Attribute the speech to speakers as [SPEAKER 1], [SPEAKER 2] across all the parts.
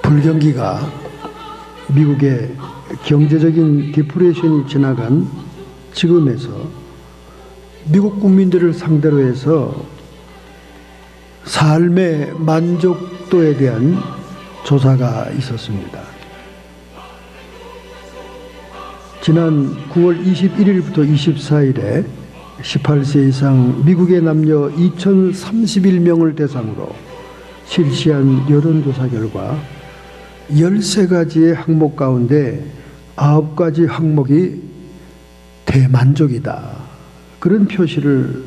[SPEAKER 1] 불경기가 미국의 경제적인 디프레션이 지나간 지금에서 미국 국민들을 상대로 해서 삶의 만족도에 대한 조사가 있었습니다. 지난 9월 21일부터 24일에 18세 이상 미국의 남녀 2031명을 대상으로 실시한 여론조사 결과 13가지의 항목 가운데 9가지 항목이 대만족이다, 그런 표시를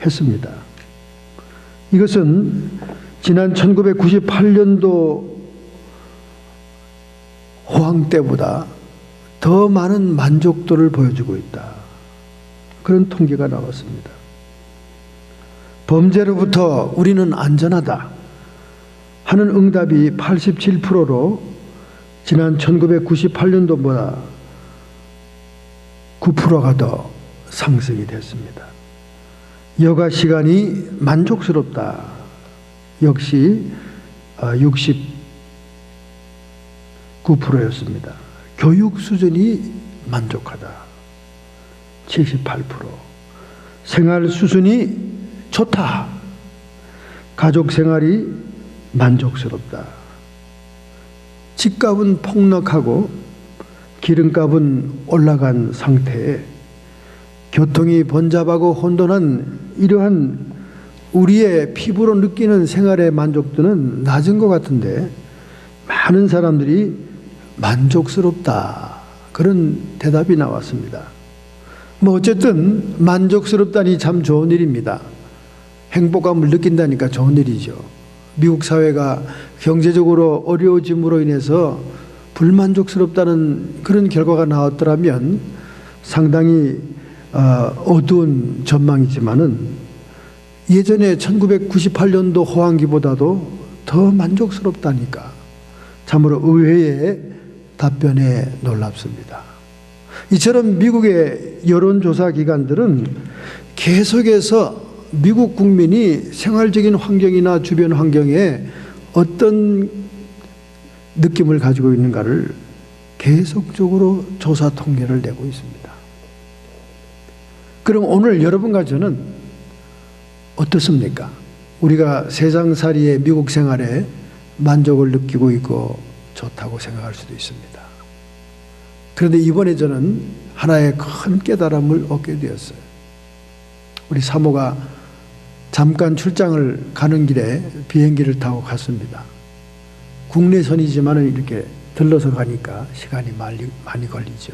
[SPEAKER 1] 했습니다. 이것은 지난 1998년도 호황 때보다 더 많은 만족도를 보여주고 있다, 그런 통계가 나왔습니다. 범죄로부터 우리는 안전하다 하는 응답이 87%로 지난 1998년도보다 9%가 더 상승이 됐습니다. 여가 시간이 만족스럽다, 역시 69%였습니다. 교육 수준이 만족하다, 78%. 생활 수준이 좋다, 가족 생활이 만족스럽다. 집값은 폭락하고 기름값은 올라간 상태에 교통이 번잡하고 혼돈한 이러한 우리의 피부로 느끼는 생활의 만족도는 낮은 것 같은데 많은 사람들이 만족스럽다, 그런 대답이 나왔습니다. 어쨌든 만족스럽다니 참 좋은 일입니다. 행복감을 느낀다니까 좋은 일이죠. 미국 사회가 경제적으로 어려워짐으로 인해서 불만족스럽다는 그런 결과가 나왔더라면 상당히 어두운 전망이지만은 예전에 1998년도 호황기보다도 더 만족스럽다니까 참으로 의외의 답변에 놀랍습니다. 이처럼 미국의 여론조사 기관들은 계속해서 미국 국민이 생활적인 환경이나 주변 환경에 어떤 느낌을 가지고 있는가를 계속적으로 조사 통계를 내고 있습니다. 그럼 오늘 여러분과 저는 어떻습니까? 우리가 세상살이의 미국 생활에 만족을 느끼고 있고 좋다고 생각할 수도 있습니다. 그런데 이번에 저는 하나의 큰 깨달음을 얻게 되었어요. 우리 사모가 잠깐 출장을 가는 길에 비행기를 타고 갔습니다. 국내선이지만 이렇게 들러서 가니까 시간이 많이 걸리죠.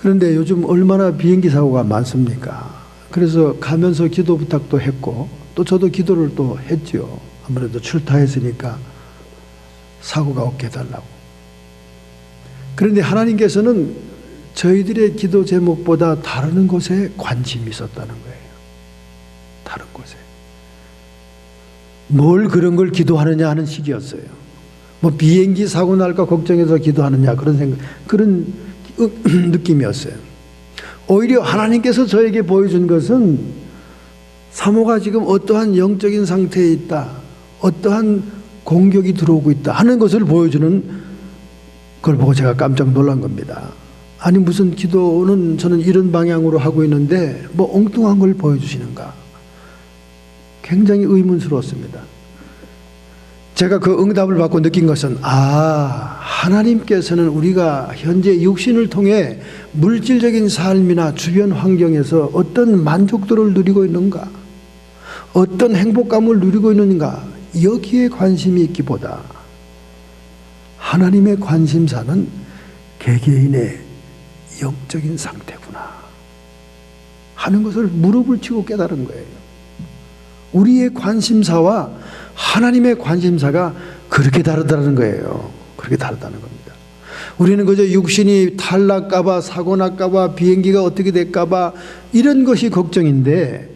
[SPEAKER 1] 그런데 요즘 얼마나 비행기 사고가 많습니까? 그래서 가면서 기도 부탁도 했고 또 저도 기도를 또 했죠. 아무래도 출타했으니까 사고가 없게 해달라고. 그런데 하나님께서는 저희들의 기도 제목보다 다른 곳에 관심이 있었다는 거예요. 다른 곳에. 뭘 그런 걸 기도하느냐 하는 식이었어요. 비행기 사고 날까 걱정해서 기도하느냐 그런 느낌이었어요. 오히려 하나님께서 저에게 보여준 것은 사모가 지금 어떠한 영적인 상태에 있다, 어떠한 공격이 들어오고 있다 하는 것을 보여주는 걸 보고 제가 깜짝 놀란 겁니다. 아니 무슨 기도는 저는 이런 방향으로 하고 있는데 엉뚱한 걸 보여주시는가. 굉장히 의문스러웠습니다. 제가 그 응답을 받고 느낀 것은 하나님께서는 우리가 현재 육신을 통해 물질적인 삶이나 주변 환경에서 어떤 만족도를 누리고 있는가, 어떤 행복감을 누리고 있는가, 여기에 관심이 있기보다 하나님의 관심사는 개개인의 영적인 상태구나 하는 것을 무릎을 치고 깨달은 거예요. 우리의 관심사와 하나님의 관심사가 그렇게 다르다는 거예요. 그렇게 다르다는 겁니다. 우리는 그저 육신이 탈날까봐, 사고 날까봐, 비행기가 어떻게 될까봐 이런 것이 걱정인데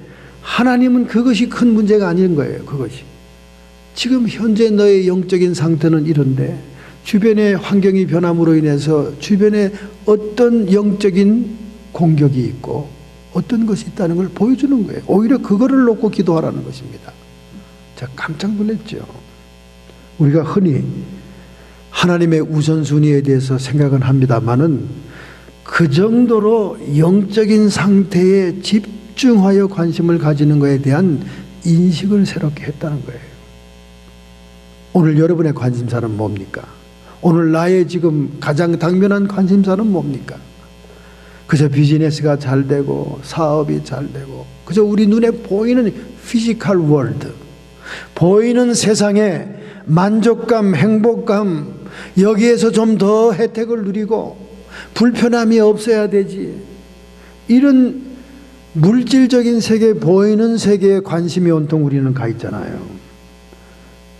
[SPEAKER 1] 하나님은 그것이 큰 문제가 아닌 거예요. 그것이 지금 현재 너의 영적인 상태는 이런데 주변의 환경이 변함으로 인해서 주변에 어떤 영적인 공격이 있고 어떤 것이 있다는 걸 보여주는 거예요. 오히려 그거를 놓고 기도하라는 것입니다. 제가 깜짝 놀랐죠. 우리가 흔히 하나님의 우선순위에 대해서 생각은 합니다만은 그 정도로 영적인 상태에 집중하여 관심을 가지는 것에 대한 인식을 새롭게 했다는 거예요. 오늘 여러분의 관심사는 뭡니까? 오늘 나의 지금 가장 당면한 관심사는 뭡니까? 그저 비즈니스가 잘 되고 사업이 잘 되고 그저 우리 눈에 보이는 피지컬 월드, 보이는 세상에 만족감, 행복감, 여기에서 좀 더 혜택을 누리고 불편함이 없어야 되지, 이런 물질적인 세계, 보이는 세계에 관심이 온통 우리는 가 있잖아요.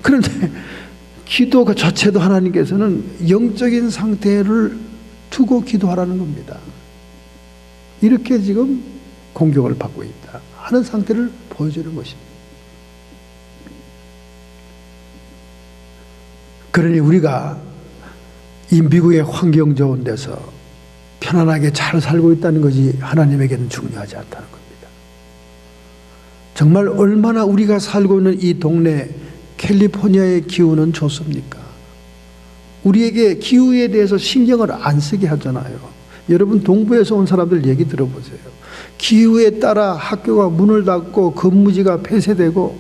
[SPEAKER 1] 그런데 기도 그 자체도 하나님께서는 영적인 상태를 두고 기도하라는 겁니다. 이렇게 지금 공격을 받고 있다 하는 상태를 보여주는 것입니다. 그러니 우리가 이 미국의 환경 좋은 데서 편안하게 잘 살고 있다는 것이 하나님에게는 중요하지 않다는 겁니다. 정말 얼마나 우리가 살고 있는 이 동네 캘리포니아의 기후는 좋습니까? 우리에게 기후에 대해서 신경을 안 쓰게 하잖아요. 여러분 동부에서 온 사람들 얘기 들어보세요. 기후에 따라 학교가 문을 닫고 근무지가 폐쇄되고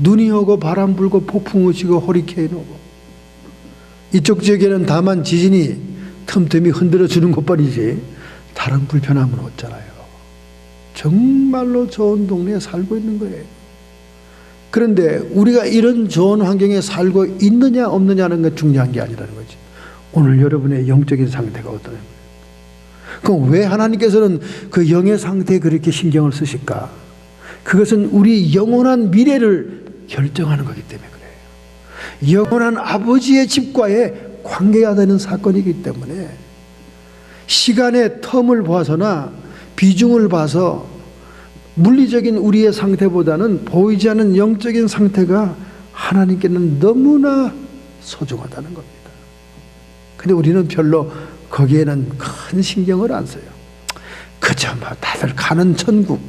[SPEAKER 1] 눈이 오고 바람 불고 폭풍 우치고 허리케인 오고, 이쪽 지역에는 다만 지진이 틈틈이 흔들어주는 것뿐이지 다른 불편함은 없잖아요. 정말로 좋은 동네에 살고 있는 거예요. 그런데 우리가 이런 좋은 환경에 살고 있느냐 없느냐는 게 중요한 게 아니라는 거지. 오늘 여러분의 영적인 상태가 어떠냐. 그럼 왜 하나님께서는 그 영의 상태에 그렇게 신경을 쓰실까? 그것은 우리 영원한 미래를 결정하는 거기 때문에 그래요. 영원한 아버지의 집과의 관계가 되는 사건이기 때문에 시간의 텀을 봐서나 비중을 봐서 물리적인 우리의 상태보다는 보이지 않는 영적인 상태가 하나님께는 너무나 소중하다는 겁니다. 근데 우리는 별로 거기에는 큰 신경을 안 써요. 그저 뭐 다들 가는 천국,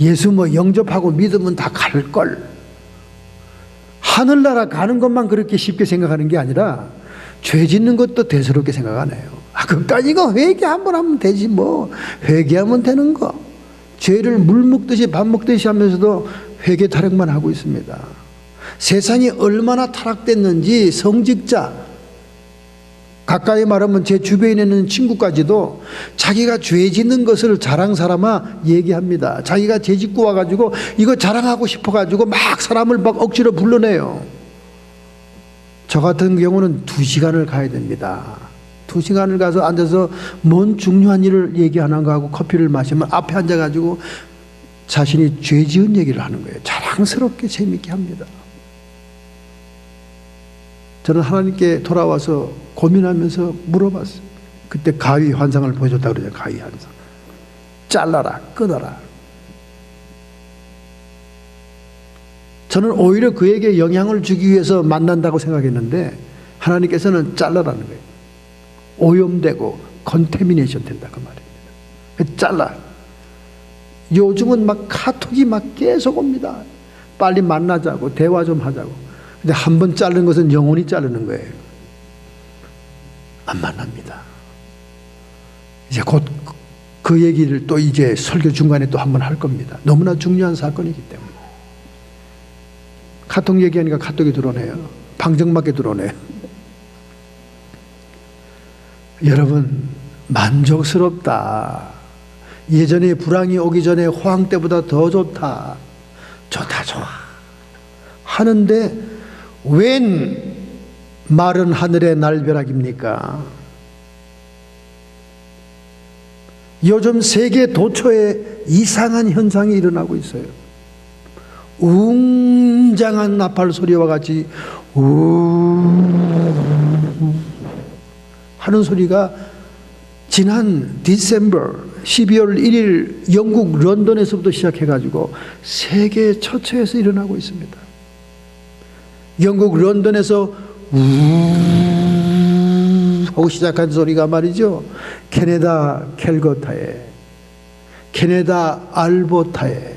[SPEAKER 1] 예수 뭐 영접하고 믿으면 다 갈걸, 하늘나라 가는 것만 그렇게 쉽게 생각하는 게 아니라 죄 짓는 것도 대수롭게 생각하네요. 그까지 이거 회개 한번 하면 되지, 뭐 회개하면 되는 거. 죄를 물 먹듯이 밥 먹듯이 하면서도 회개 타령만 하고 있습니다. 세상이 얼마나 타락됐는지 성직자, 가까이 말하면 제 주변에 있는 친구까지도 자기가 죄 짓는 것을 자랑 삼아 얘기합니다. 자기가 죄 짓고 와가지고 이거 자랑하고 싶어가지고 막 사람을 막 억지로 불러내요. 저 같은 경우는 2시간을 가야 됩니다. 2시간을 가서 앉아서 뭔 중요한 일을 얘기하는가 하고 커피를 마시면 앞에 앉아가지고 자신이 죄 지은 얘기를 하는 거예요. 자랑스럽게 재밌게 합니다. 저는 하나님께 돌아와서 고민하면서 물어봤어요. 그때 가위 환상을 보여줬다고 그러죠. 가위 환상. 잘라라, 끊어라. 저는 오히려 그에게 영향을 주기 위해서 만난다고 생각했는데 하나님께서는 잘라라는 거예요. 오염되고 컨테미네이션 된다 그 말입니다. 잘라. 요즘은 막 카톡이 막 계속 옵니다. 빨리 만나자고, 대화 좀 하자고. 근데 한 번 자르는 것은 영원히 자르는 거예요. 안 만납니다. 이제 곧 그 얘기를 또 이제 설교 중간에 또 한 번 할 겁니다. 너무나 중요한 사건이기 때문에. 카톡 얘기하니까 카톡이 들어오네요. 방정맞게 들어오네요. 여러분, 만족스럽다. 예전에 불황이 오기 전에 호황 때보다 더 좋다. 좋다, 좋아. 하는데 웬 마른 하늘의 날벼락입니까? 요즘 세계 도처에 이상한 현상이 일어나고 있어요. 웅장한 나팔 소리와 같이 하는 소리가 지난 디셈버 12월 1일 영국 런던에서부터 시작해가지고 세계 처처에서 일어나고 있습니다. 영국 런던에서 하고 시작한 소리가 말이죠, 캐나다 캘거타에, 캐나다 알버타에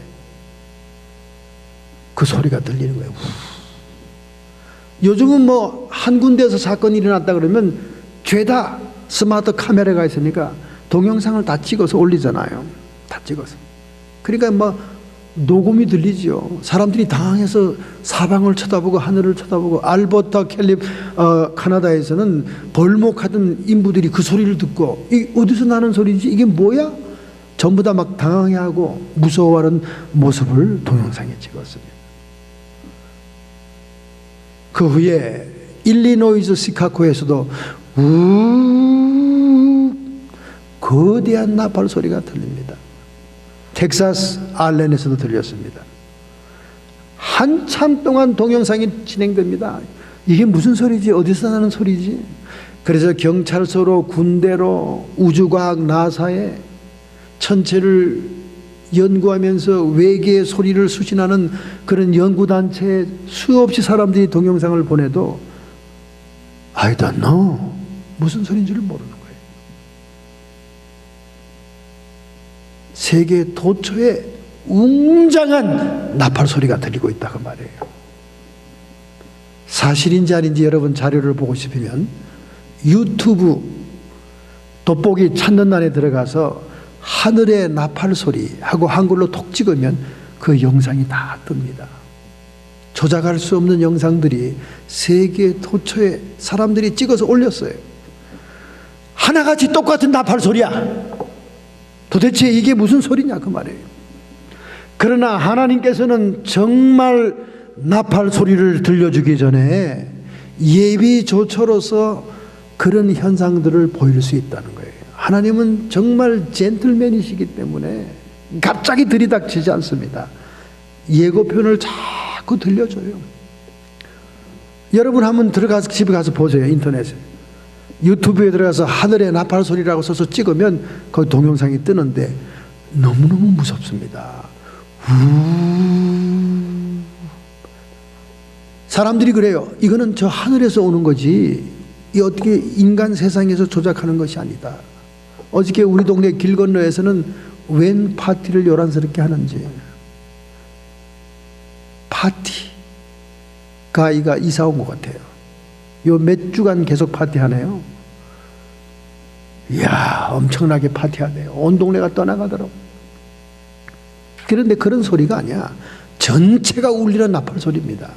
[SPEAKER 1] 그 소리가 들리는 거예요. 요즘은 뭐 한 군데에서 사건이 일어났다 그러면 죄다 스마트 카메라가 있으니까 동영상을 다 찍어서 올리잖아요. 다 찍어서. 그러니까 뭐 녹음이 들리죠. 사람들이 당황해서 사방을 쳐다보고 하늘을 쳐다보고, 알버타 카나다에서는 벌목하던 인부들이 그 소리를 듣고 이 어디서 나는 소리지? 이게 뭐야? 전부 다 막 당황해하고 무서워하는 모습을 동영상에 찍었습니다. 그 후에 일리노이즈 시카고에서도 거대한 나팔 소리가 들립니다. 텍사스 알렌에서도 들렸습니다. 한참 동안 동영상이 진행됩니다. 이게 무슨 소리지? 어디서 나는 소리지? 그래서 경찰서로, 군대로, 우주과학 나사에 천체를 연구하면서 외계의 소리를 수신하는 그런 연구단체에 수없이 사람들이 동영상을 보내도 I don't know, 무슨 소리인지를 모르는 거예요. 세계 도처에 웅장한 나팔 소리가 들리고 있다고 말해요. 사실인지 아닌지 여러분 자료를 보고 싶으면 유튜브 돋보기 찾는 난에 들어가서 하늘의 나팔 소리 하고 한글로 톡 찍으면 그 영상이 다 뜹니다. 조작할 수 없는 영상들이 세계 도처에 사람들이 찍어서 올렸어요. 하나같이 똑같은 나팔 소리야. 도대체 이게 무슨 소리냐 그 말이에요. 그러나 하나님께서는 정말 나팔 소리를 들려주기 전에 예비조처로서 그런 현상들을 보일 수 있다는 거예요. 하나님은 정말 젠틀맨이시기 때문에 갑자기 들이닥치지 않습니다. 예고편을 자꾸 들려줘요. 여러분 한번 들어가서 집에 가서 보세요. 인터넷에 유튜브에 들어가서 하늘의 나팔 소리라고 써서 찍으면 거기 동영상이 뜨는데 너무너무 무섭습니다. 사람들이 그래요. 이거는 저 하늘에서 오는 거지 이 어떻게 인간 세상에서 조작하는 것이 아니다. 어저께 우리 동네 길 건너에서는 웬 파티를 요란스럽게 하는지, 파티가 이가 이사 온 것 같아요. 요 몇 주간 계속 파티하네요. 이야, 엄청나게 파티하네요. 온 동네가 떠나가더라고. 그런데 그런 소리가 아니야. 전체가 울리는 나팔 소리입니다.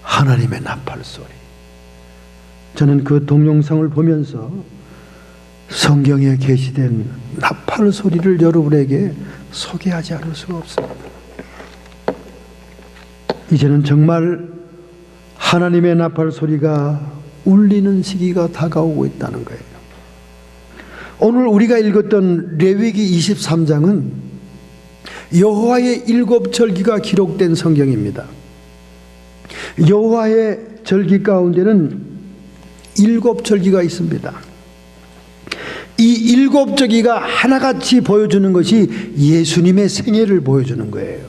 [SPEAKER 1] 하나님의 나팔 소리. 저는 그 동영상을 보면서 성경에 게시된 나팔 소리를 여러분에게 소개하지 않을 수가 없습니다. 이제는 정말 하나님의 나팔 소리가 울리는 시기가 다가오고 있다는 거예요. 오늘 우리가 읽었던 레위기 23장은 여호와의 7절기가 기록된 성경입니다. 여호와의 절기 가운데는 7절기가 있습니다. 이 7절기가 하나같이 보여주는 것이 예수님의 생애를 보여주는 거예요.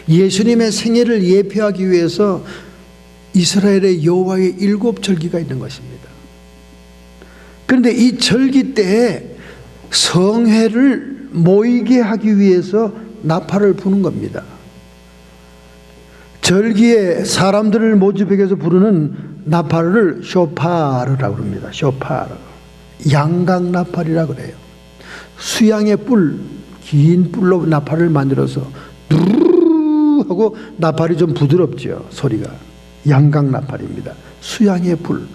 [SPEAKER 1] 예수님의 생애를 예표하기 위해서 이스라엘의 여호와의 7절기가 있는 것입니다. 그런데 이 절기 때에 성회를 모이게 하기 위해서 나팔을 부는 겁니다. 절기에 사람들을 모집하기 위해서 부르는 나팔을 쇼파르라고 합니다. 쇼파르. 양각 나팔이라고 그래요. 수양의 뿔, 긴 뿔로 나팔을 만들어서 누르르 하고 나팔이 좀 부드럽죠. 소리가. 양각 나팔입니다. 수양의 뿔.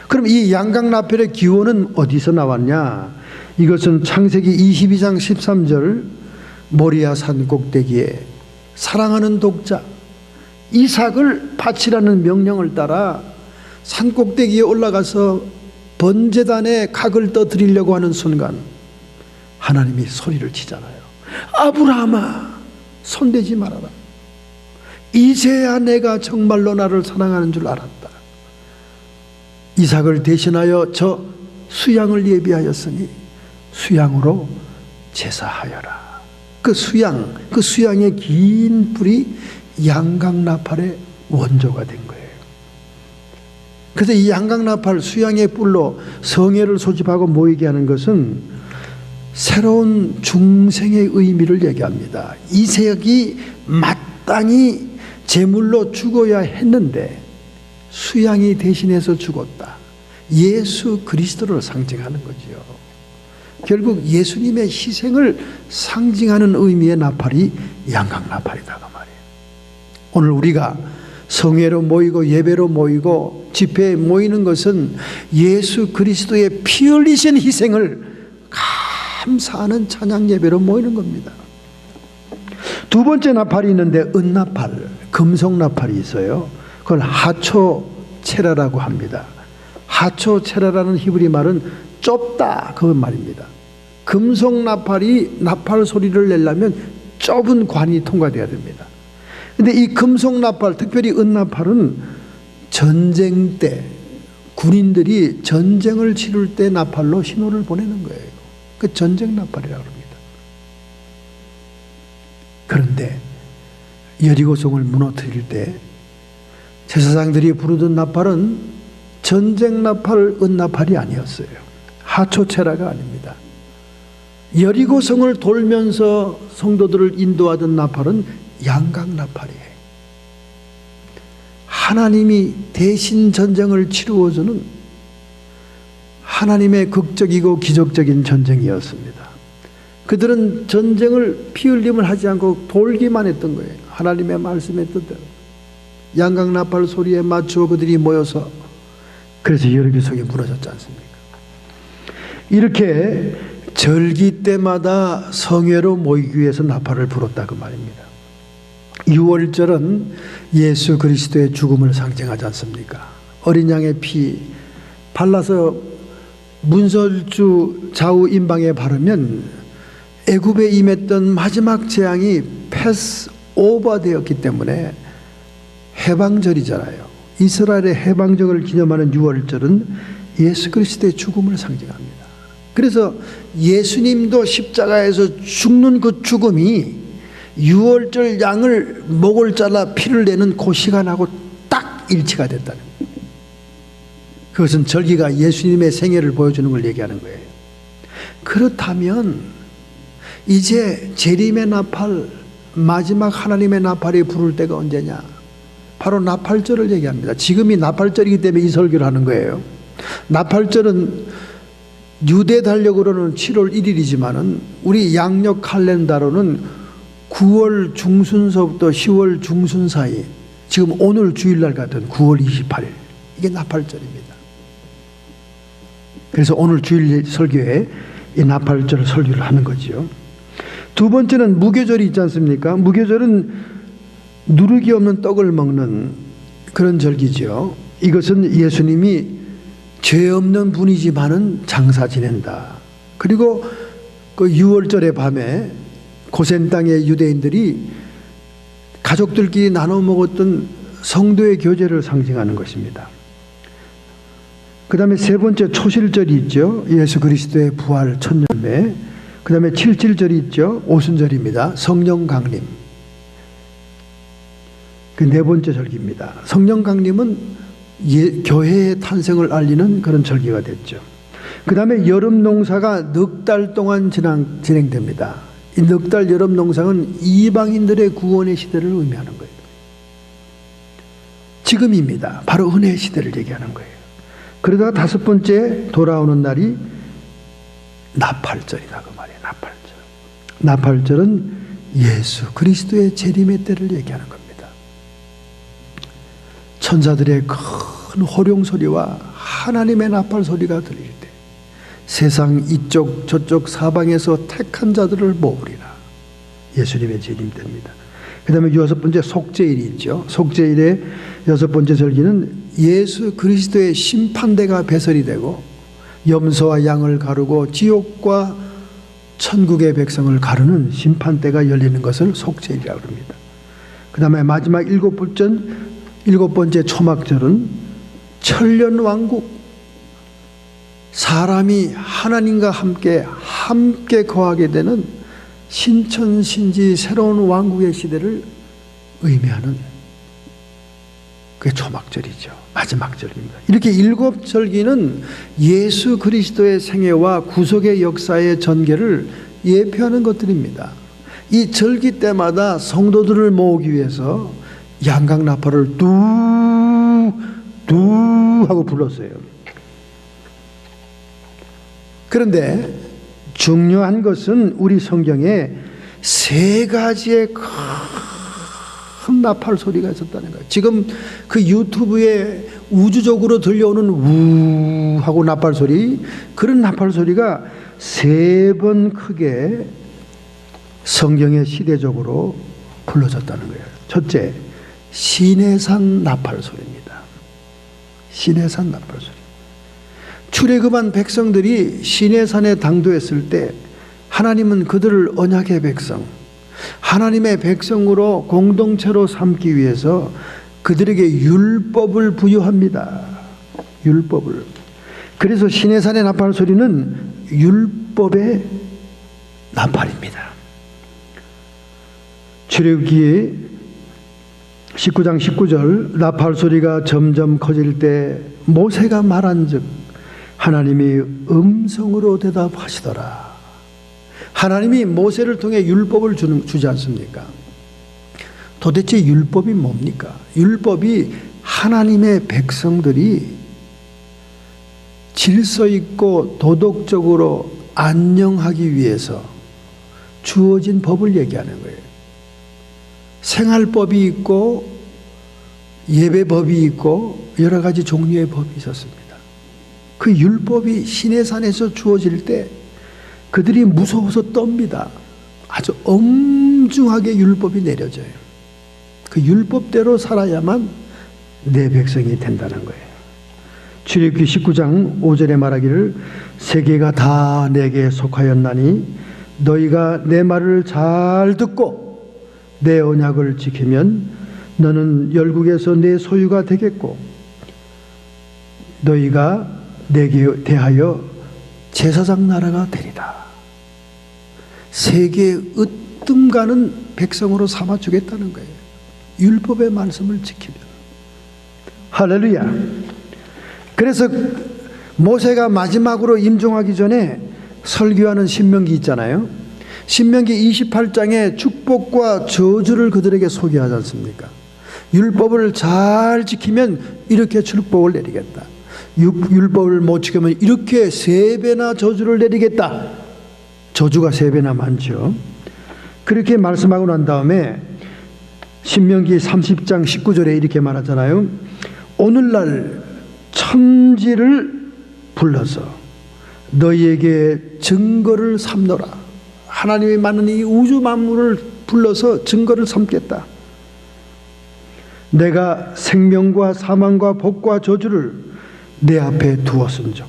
[SPEAKER 1] 그럼 이 양각 나팔의 기원은 어디서 나왔냐? 이것은 창세기 22장 13절 모리아 산 꼭대기에 사랑하는 독자 이삭을 바치라는 명령을 따라 산 꼭대기에 올라가서 번제단에 각을 떠드리려고 하는 순간 하나님이 소리를 치잖아요. 아브라함아, 손대지 말아라. 이제야 내가 정말로 나를 사랑하는 줄 알았다. 이삭을 대신하여 저 수양을 예비하였으니 수양으로 제사하여라. 그 수양의 긴 뿔이 양각나팔의 원조가 된 거예요. 그래서 이 양각나팔 수양의 뿔로 성회를 소집하고 모이게 하는 것은 새로운 중생의 의미를 얘기합니다. 이삭이 마땅히 제물로 죽어야 했는데 수양이 대신해서 죽었다. 예수 그리스도를 상징하는 거지요. 결국 예수님의 희생을 상징하는 의미의 나팔이 양강나팔이다 그 말이에요. 오늘 우리가 성회로 모이고 예배로 모이고 집회에 모이는 것은 예수 그리스도의 피 흘리신 희생을 감사하는 찬양 예배로 모이는 겁니다. 두 번째 나팔이 있는데 은나팔, 금속나팔이 있어요. 그걸 하초체라라고 합니다. 하초체라라는 히브리 말은 좁다 그 말입니다. 금속나팔이 나팔 소리를 내려면 좁은 관이 통과돼야 됩니다. 근데 이 금속나팔, 특별히 은나팔은 전쟁 때 군인들이 전쟁을 치를 때 나팔로 신호를 보내는 거예요. 그 전쟁 나팔이라고 합니다. 그런데 여리고성을 무너뜨릴 때 제사장들이 부르던 나팔은 전쟁 나팔, 은나팔이 아니었어요. 하초체라가 아닙니다. 여리고성을 돌면서 성도들을 인도하던 나팔은 양강나팔이에요. 하나님이 대신 전쟁을 치루어주는 하나님의 극적이고 기적적인 전쟁이었습니다. 그들은 전쟁을 피 흘림을 하지 않고 돌기만 했던 거예요. 하나님의 말씀의 뜻대로. 양강나팔 소리에 맞추어 그들이 모여서, 그래서 여리고성이 무너졌지 않습니까? 이렇게 절기 때마다 성회로 모이기 위해서 나팔을 불었다 그 말입니다. 유월절은 예수 그리스도의 죽음을 상징하지 않습니까? 어린 양의 피 발라서 문설주 좌우 임방에 바르면 애굽에 임했던 마지막 재앙이 패스 오버 되었기 때문에 해방절이잖아요. 이스라엘의 해방절을 기념하는 유월절은 예수 그리스도의 죽음을 상징합니다. 그래서 예수님도 십자가에서 죽는 그 죽음이 유월절 양을 목을 잘라 피를 내는 그 시간하고 딱 일치가 됐다는 거예요. 그것은 절기가 예수님의 생애를 보여주는 걸 얘기하는 거예요. 그렇다면 이제 재림의 나팔, 마지막 하나님의 나팔이 부를 때가 언제냐? 바로 나팔절을 얘기합니다. 지금이 나팔절이기 때문에 이 설교를 하는 거예요. 나팔절은 유대 달력으로는 7월 1일이지만은 우리 양력 칼렌다로는 9월 중순서부터 10월 중순 사이, 지금 오늘 주일날 같은 9월 28일, 이게 나팔절입니다. 그래서 오늘 주일 설교에 이 나팔절 설교를 하는 거지요. 두 번째는 무교절이 있지 않습니까? 무교절은 누룩이 없는 떡을 먹는 그런 절기죠. 이것은 예수님이 죄 없는 분이지만은 장사 지낸다. 그리고 그 6월절의 밤에 고센 땅의 유대인들이 가족들끼리 나눠 먹었던 성도의 교제를 상징하는 것입니다. 그 다음에 세 번째 초실절이 있죠. 예수 그리스도의 부활 천년매. 그 다음에 칠칠절이 있죠. 오순절입니다. 성령 강림. 그 네 번째 절기입니다. 성령 강림은 교회의 탄생을 알리는 그런 절기가 됐죠. 그 다음에 여름 농사가 넉 달 동안 진행됩니다. 이 넉 달 여름 농사는 이방인들의 구원의 시대를 의미하는 거예요. 지금입니다. 바로 은혜의 시대를 얘기하는 거예요. 그러다가 다섯 번째 돌아오는 날이 나팔절이다 그 말이에요. 나팔절. 나팔절은 예수 그리스도의 재림의 때를 얘기하는 겁니다. 천사들의 큰 호령 소리와 하나님의 나팔 소리가 들릴 때 세상 이쪽 저쪽 사방에서 택한 자들을 모으리라. 예수님의 재림 때입니다. 그 다음에 여섯 번째 속죄일이 있죠. 속죄일의 여섯 번째 절기는 예수 그리스도의 심판대가 배설이 되고 염소와 양을 가르고 지옥과 천국의 백성을 가르는 심판대가 열리는 것을 속죄일이라고 합니다. 그 다음에 마지막 일곱 번째 초막절은 천년왕국, 사람이 하나님과 함께 거하게 되는 신천신지 새로운 왕국의 시대를 의미하는 그게 초막절이죠. 마지막 절기입니다. 이렇게 일곱 절기는 예수 그리스도의 생애와 구속의 역사의 전개를 예표하는 것들입니다. 이 절기 때마다 성도들을 모으기 위해서 양강나팔을 뚝 두 하고 불렀어요. 그런데 중요한 것은 우리 성경에 세 가지의 큰 나팔 소리가 있었다는 거예요. 지금 그 유튜브에 우주적으로 들려오는 우 하고 나팔 소리, 그런 나팔 소리가 세 번 크게 성경에 시대적으로 불러졌다는 거예요. 첫째, 시내산 나팔 소리입니다. 시내산 나팔 소리. 출애굽한 백성들이 시내산에 당도했을 때 하나님은 그들을 언약의 백성, 하나님의 백성으로 공동체로 삼기 위해서 그들에게 율법을 부여합니다. 율법을. 그래서 시내산의 나팔 소리는 율법의 나팔입니다. 출애굽기 19장 19절, 나팔 소리가 점점 커질 때 모세가 말한즉 하나님이 음성으로 대답하시더라. 하나님이 모세를 통해 율법을 주지 않습니까? 도대체 율법이 뭡니까? 율법이 하나님의 백성들이 질서 있고 도덕적으로 안녕하기 위해서 주어진 법을 얘기하는 거예요. 생활법이 있고 예배법이 있고 여러 가지 종류의 법이 있었습니다. 그 율법이 시내산에서 주어질 때 그들이 무서워서 떱니다. 아주 엄중하게 율법이 내려져요. 그 율법대로 살아야만 내 백성이 된다는 거예요. 출애굽기 19장 5절에 말하기를 세계가 다 내게 속하였나니 너희가 내 말을 잘 듣고 내 언약을 지키면 너는 열국에서 내 소유가 되겠고 너희가 내게 대하여 제사장 나라가 되리다. 세계에 으뜸 가는 백성으로 삼아주겠다는 거예요. 율법의 말씀을 지키면. 할렐루야. 그래서 모세가 마지막으로 임종하기 전에 설교하는 신명기 있잖아요. 신명기 28장에 축복과 저주를 그들에게 소개하지 않습니까? 율법을 잘 지키면 이렇게 축복을 내리겠다. 율법을 못 지키면 이렇게 3배나 저주를 내리겠다. 저주가 3배나 많죠. 그렇게 말씀하고 난 다음에 신명기 30장 19절에 이렇게 말하잖아요. 오늘날 천지를 불러서 너희에게 증거를 삼노라. 하나님이 많은 이 우주 만물을 불러서 증거를 삼겠다. 내가 생명과 사망과 복과 저주를 내 앞에 두었은즉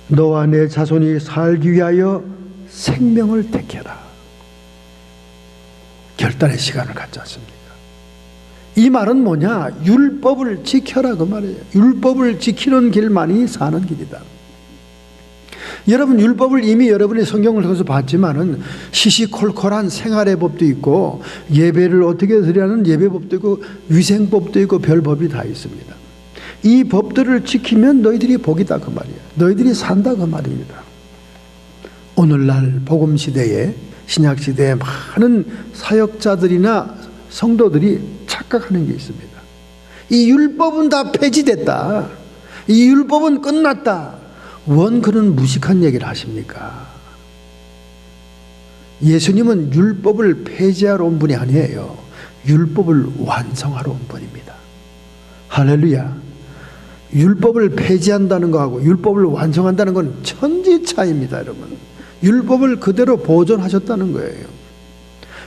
[SPEAKER 1] 너와 내 자손이 살기 위하여 생명을 택해라. 결단의 시간을 갖지 않습니까? 이 말은 뭐냐? 율법을 지켜라 그 말이에요. 율법을 지키는 길만이 사는 길이다. 여러분 율법을 이미 여러분이 성경을 통해서 봤지만은 시시콜콜한 생활의 법도 있고 예배를 어떻게 드리라는 예배법도 있고 위생법도 있고 별법이 다 있습니다. 이 법들을 지키면 너희들이 복이다 그 말이에요. 너희들이 산다 그 말입니다. 오늘날 복음시대에 신약시대에 많은 사역자들이나 성도들이 착각하는 게 있습니다. 이 율법은 다 폐지됐다. 이 율법은 끝났다. 원 그런 무식한 얘기를 하십니까? 예수님은 율법을 폐지하러 온 분이 아니에요. 율법을 완성하러 온 분입니다. 할렐루야. 율법을 폐지한다는 거하고 율법을 완성한다는 건 천지 차이입니다, 여러분. 율법을 그대로 보존하셨다는 거예요.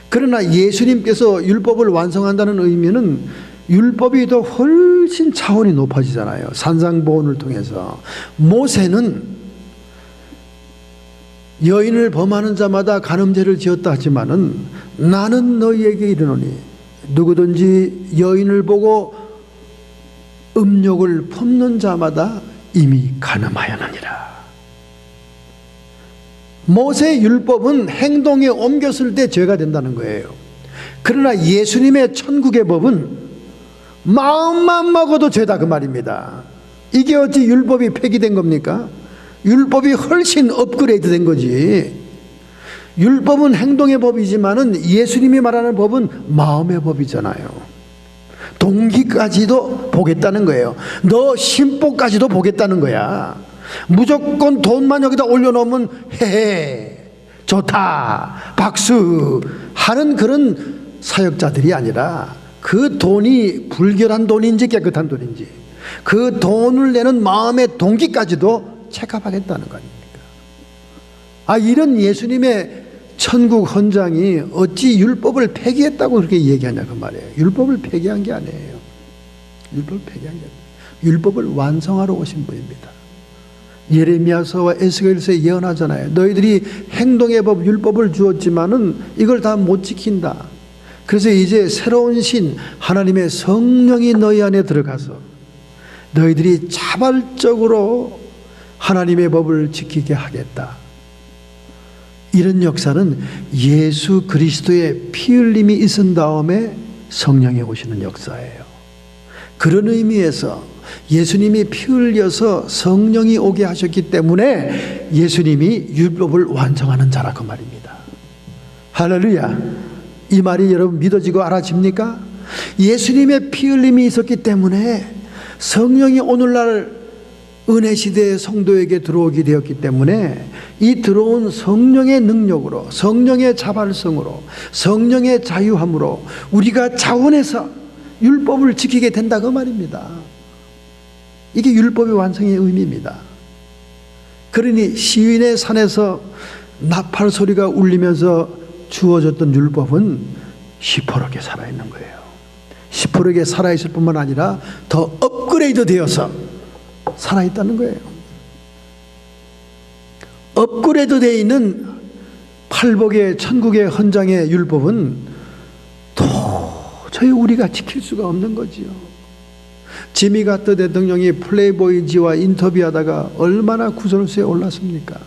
[SPEAKER 1] 그러나 예수님께서 율법을 완성한다는 의미는 율법이 더 훨씬 차원이 높아지잖아요. 산상보훈을 통해서. 모세는 여인을 범하는 자마다 간음죄를 지었다 하지만은 나는 너희에게 이르노니 누구든지 여인을 보고 음욕을 품는 자마다 이미 간음하였느니라. 모세의 율법은 행동에 옮겼을 때 죄가 된다는 거예요. 그러나 예수님의 천국의 법은 마음만 먹어도 죄다 그 말입니다. 이게 어찌 율법이 폐기된 겁니까? 율법이 훨씬 업그레이드 된 거지. 율법은 행동의 법이지만은 예수님이 말하는 법은 마음의 법이잖아요. 동기까지도 보겠다는 거예요. 너 심보까지도 보겠다는 거야. 무조건 돈만 여기다 올려놓으면 헤헤 좋다 박수 하는 그런 사역자들이 아니라, 그 돈이 불결한 돈인지 깨끗한 돈인지 그 돈을 내는 마음의 동기까지도 체크하겠다는 거 아닙니까? 이런 예수님의 천국 헌장이 어찌 율법을 폐기했다고 그렇게 얘기하냐 그 말이에요. 율법을 폐기한 게 아니에요. 율법을 폐기한 게 아니에요. 율법을 완성하러 오신 분입니다. 예레미야서와 에스겔서에 예언하잖아요. 너희들이 행동의 법 율법을 주었지만은 이걸 다 못 지킨다. 그래서 이제 새로운 신 하나님의 성령이 너희 안에 들어가서 너희들이 자발적으로 하나님의 법을 지키게 하겠다. 이런 역사는 예수 그리스도의 피 흘림이 있은 다음에 성령이 오시는 역사예요. 그런 의미에서 예수님이 피 흘려서 성령이 오게 하셨기 때문에 예수님이 율법을 완성하는 자라 그 말입니다. 할렐루야. 이 말이 여러분 믿어지고 알아집니까? 예수님의 피 흘림이 있었기 때문에 성령이 오늘날 은혜 시대의 성도에게 들어오게 되었기 때문에 이 들어온 성령의 능력으로, 성령의 자발성으로, 성령의 자유함으로 우리가 자원해서 율법을 지키게 된다 그 말입니다. 이게 율법의 완성의 의미입니다. 그러니 시인의 산에서 나팔 소리가 울리면서 주어졌던 율법은 시퍼렇게 살아있는 거예요. 시퍼렇게 살아있을 뿐만 아니라 더 업그레이드 되어서 살아있다는 거예요. 업그레이드 되어 있는 팔복의 천국의 헌장의 율법은 도저히 우리가 지킬 수가 없는 거지요. 지미 가터 대통령이 플레이보이지와 인터뷰하다가 얼마나 구설수에 올랐습니까?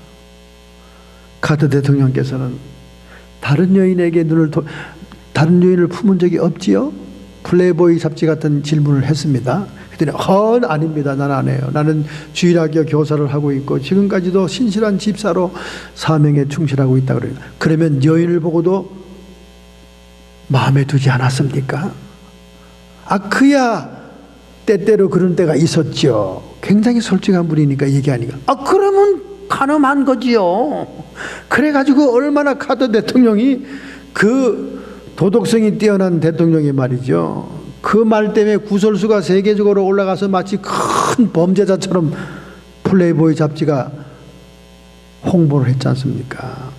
[SPEAKER 1] 가터 대통령께서는 다른 여인을 품은 적이 없지요? 플레이보이 잡지 같은 질문을 했습니다. 그랬더니 아닙니다. 나는 안 해요. 나는 주일학교 교사를 하고 있고 지금까지도 신실한 집사로 사명에 충실하고 있다고 그래요. 그러면 여인을 보고도 마음에 두지 않았습니까? 그야 때때로 그런 때가 있었죠. 굉장히 솔직한 분이니까 얘기하니까 그러면 가늠한 거지요. 그래가지고 얼마나 카터 대통령이 그 도덕성이 뛰어난 대통령이 말이죠. 그 말 때문에 구설수가 세계적으로 올라가서 마치 큰 범죄자처럼 플레이보이 잡지가 홍보를 했지 않습니까?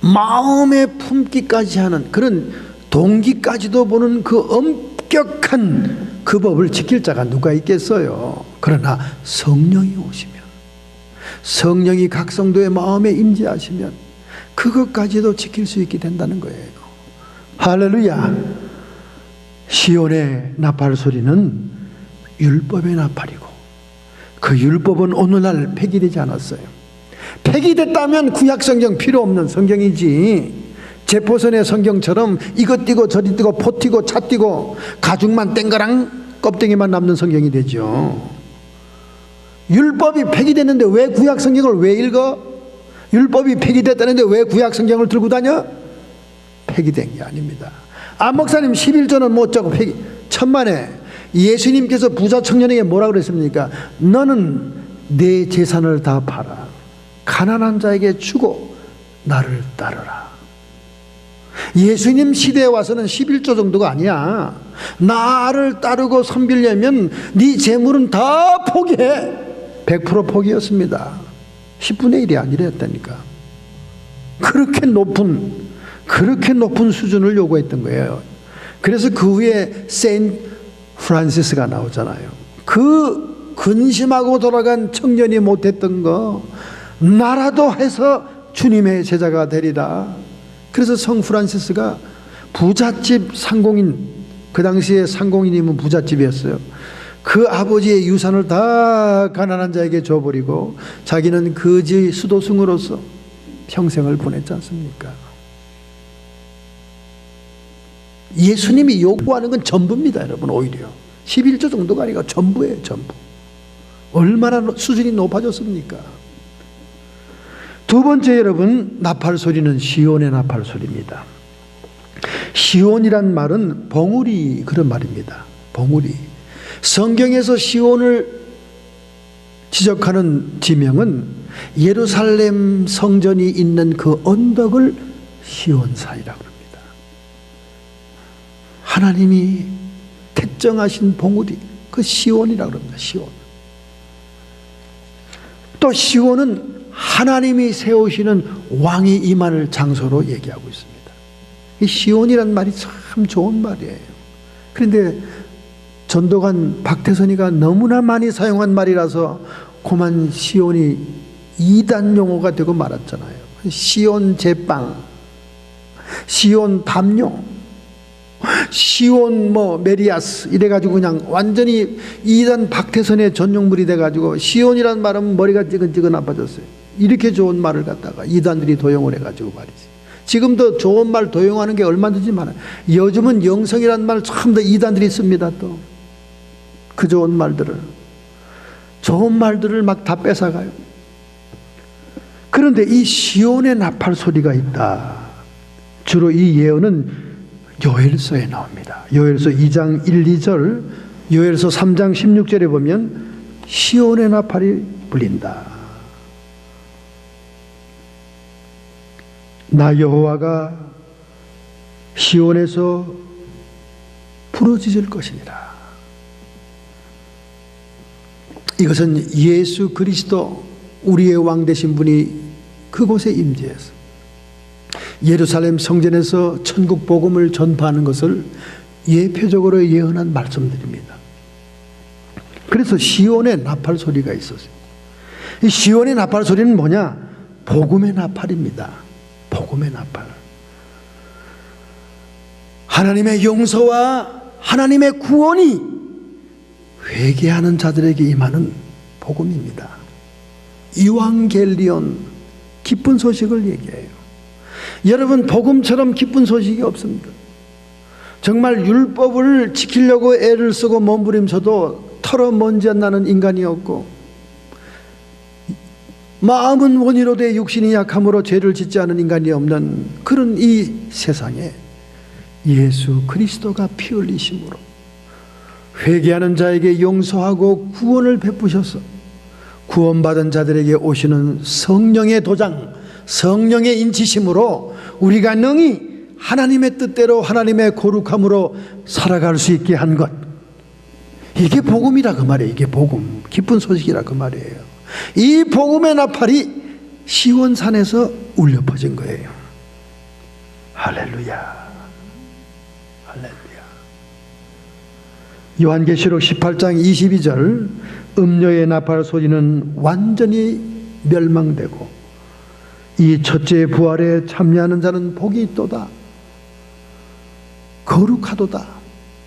[SPEAKER 1] 마음의 품기까지 하는 그런 동기까지도 보는 그 엄격한 그 법을 지킬 자가 누가 있겠어요? 그러나 성령이 오시면, 성령이 각 성도의 마음에 임재하시면 그것까지도 지킬 수 있게 된다는 거예요. 할렐루야. 시온의 나팔 소리는 율법의 나팔이고 그 율법은 오늘날 폐기되지 않았어요. 폐기됐다면 구약성경 필요 없는 성경이지, 제포선의 성경처럼 이것 띄고 저리 띄고 포 띄고 차 띄고 가죽만 땡가랑 껍데기만 남는 성경이 되죠. 율법이 폐기됐는데 왜 구약성경을 왜 읽어? 율법이 폐기됐다는데 왜 구약성경을 들고 다녀? 폐기된 게 아닙니다. 목사님 11조는 못 짜고 폐기. 천만에 예수님께서 부자 청년에게 뭐라 그랬습니까? 너는 내 재산을 다 팔아 가난한 자에게 주고 나를 따르라. 예수님 시대에 와서는 11조 정도가 아니야. 나를 따르고 섬기려면 네 재물은 다 포기해. 100% 포기였습니다. 10분의 1이 아니랬다니까. 그렇게 높은 수준을 요구했던 거예요. 그래서 그 후에 세인트 프란시스가 나오잖아요. 그 근심하고 돌아간 청년이 못했던 거 나라도 해서 주님의 제자가 되리라. 그래서 성 프란시스가 부잣집 상공인, 그 당시에 상공인이면 부잣집이었어요. 그 아버지의 유산을 다 가난한 자에게 줘버리고 자기는 거지 수도승으로서 평생을 보냈지 않습니까? 예수님이 요구하는 건 전부입니다, 여러분. 오히려 11조 정도가 아니라 전부예요, 전부. 얼마나 수준이 높아졌습니까? 두 번째, 여러분, 나팔 소리는 시온의 나팔 소리입니다. 시온이란 말은 봉우리 그런 말입니다. 봉우리. 성경에서 시온을 지적하는 지명은 예루살렘 성전이 있는 그 언덕을 시온산이라고 합니다. 하나님이 택정하신 봉우리, 그 시온이라고 합니다. 시온. 또 시온은 하나님이 세우시는 왕이 임할 장소로 얘기하고 있습니다. 이 시온이란 말이 참 좋은 말이에요. 그런데 전도관 박태선이가 너무나 많이 사용한 말이라서 그만 시온이 이단 용어가 되고 말았잖아요. 시온 제빵, 시온 담요, 시온 메리아스 이래가지고 그냥 완전히 이단 박태선의 전용물이 돼가지고 시온이란 말은 머리가 찌근찌근 아파졌어요. 이렇게 좋은 말을 갖다가 이단들이 도용을 해가지고 말이지. 지금도 좋은 말 도용하는 게 얼마든지 많아요. 요즘은 영성이란 말 참 더 이단들이 씁니다. 또 그 좋은 말들을 막 다 뺏어가요. 그런데 이 시온의 나팔 소리가 있다. 주로 이 예언은 요엘서에 나옵니다. 요엘서 2장 1, 2절, 요엘서 3장 16절에 보면 시온의 나팔이 불린다. 나 여호와가 시온에서 부르짖을 것이니라. 이것은 예수 그리스도 우리의 왕 되신 분이 그곳에 임재해서 예루살렘 성전에서 천국 복음을 전파하는 것을 예표적으로 예언한 말씀들입니다. 그래서 시온의 나팔 소리가 있었어요. 이 시온의 나팔 소리는 뭐냐? 복음의 나팔입니다. 복음의 나팔. 하나님의 용서와 하나님의 구원이 회개하는 자들에게 임하는 복음입니다. 이완겔리온, 기쁜 소식을 얘기해요. 여러분, 복음처럼 기쁜 소식이 없습니다. 정말 율법을 지키려고 애를 쓰고 몸부림쳐도 털어 먼지 안 나는 인간이었고, 마음은 원이로 돼 육신이 약함으로 죄를 짓지 않은 인간이 없는 그런 이 세상에 예수 그리스도가 피 흘리심으로 회개하는 자에게 용서하고 구원을 베푸셔서 구원받은 자들에게 오시는 성령의 도장, 성령의 인치심으로 우리가 능히 하나님의 뜻대로 하나님의 거룩함으로 살아갈 수 있게 한 것, 이게 복음이라 그 말이에요. 이게 복음, 기쁜 소식이라 그 말이에요. 이 복음의 나팔이 시온산에서 울려 퍼진 거예요. 할렐루야, 할렐루야. 요한계시록 18장 22절, 음녀의 나팔 소리는 완전히 멸망되고 이 첫째 부활에 참여하는 자는 복이 있도다, 거룩하도다.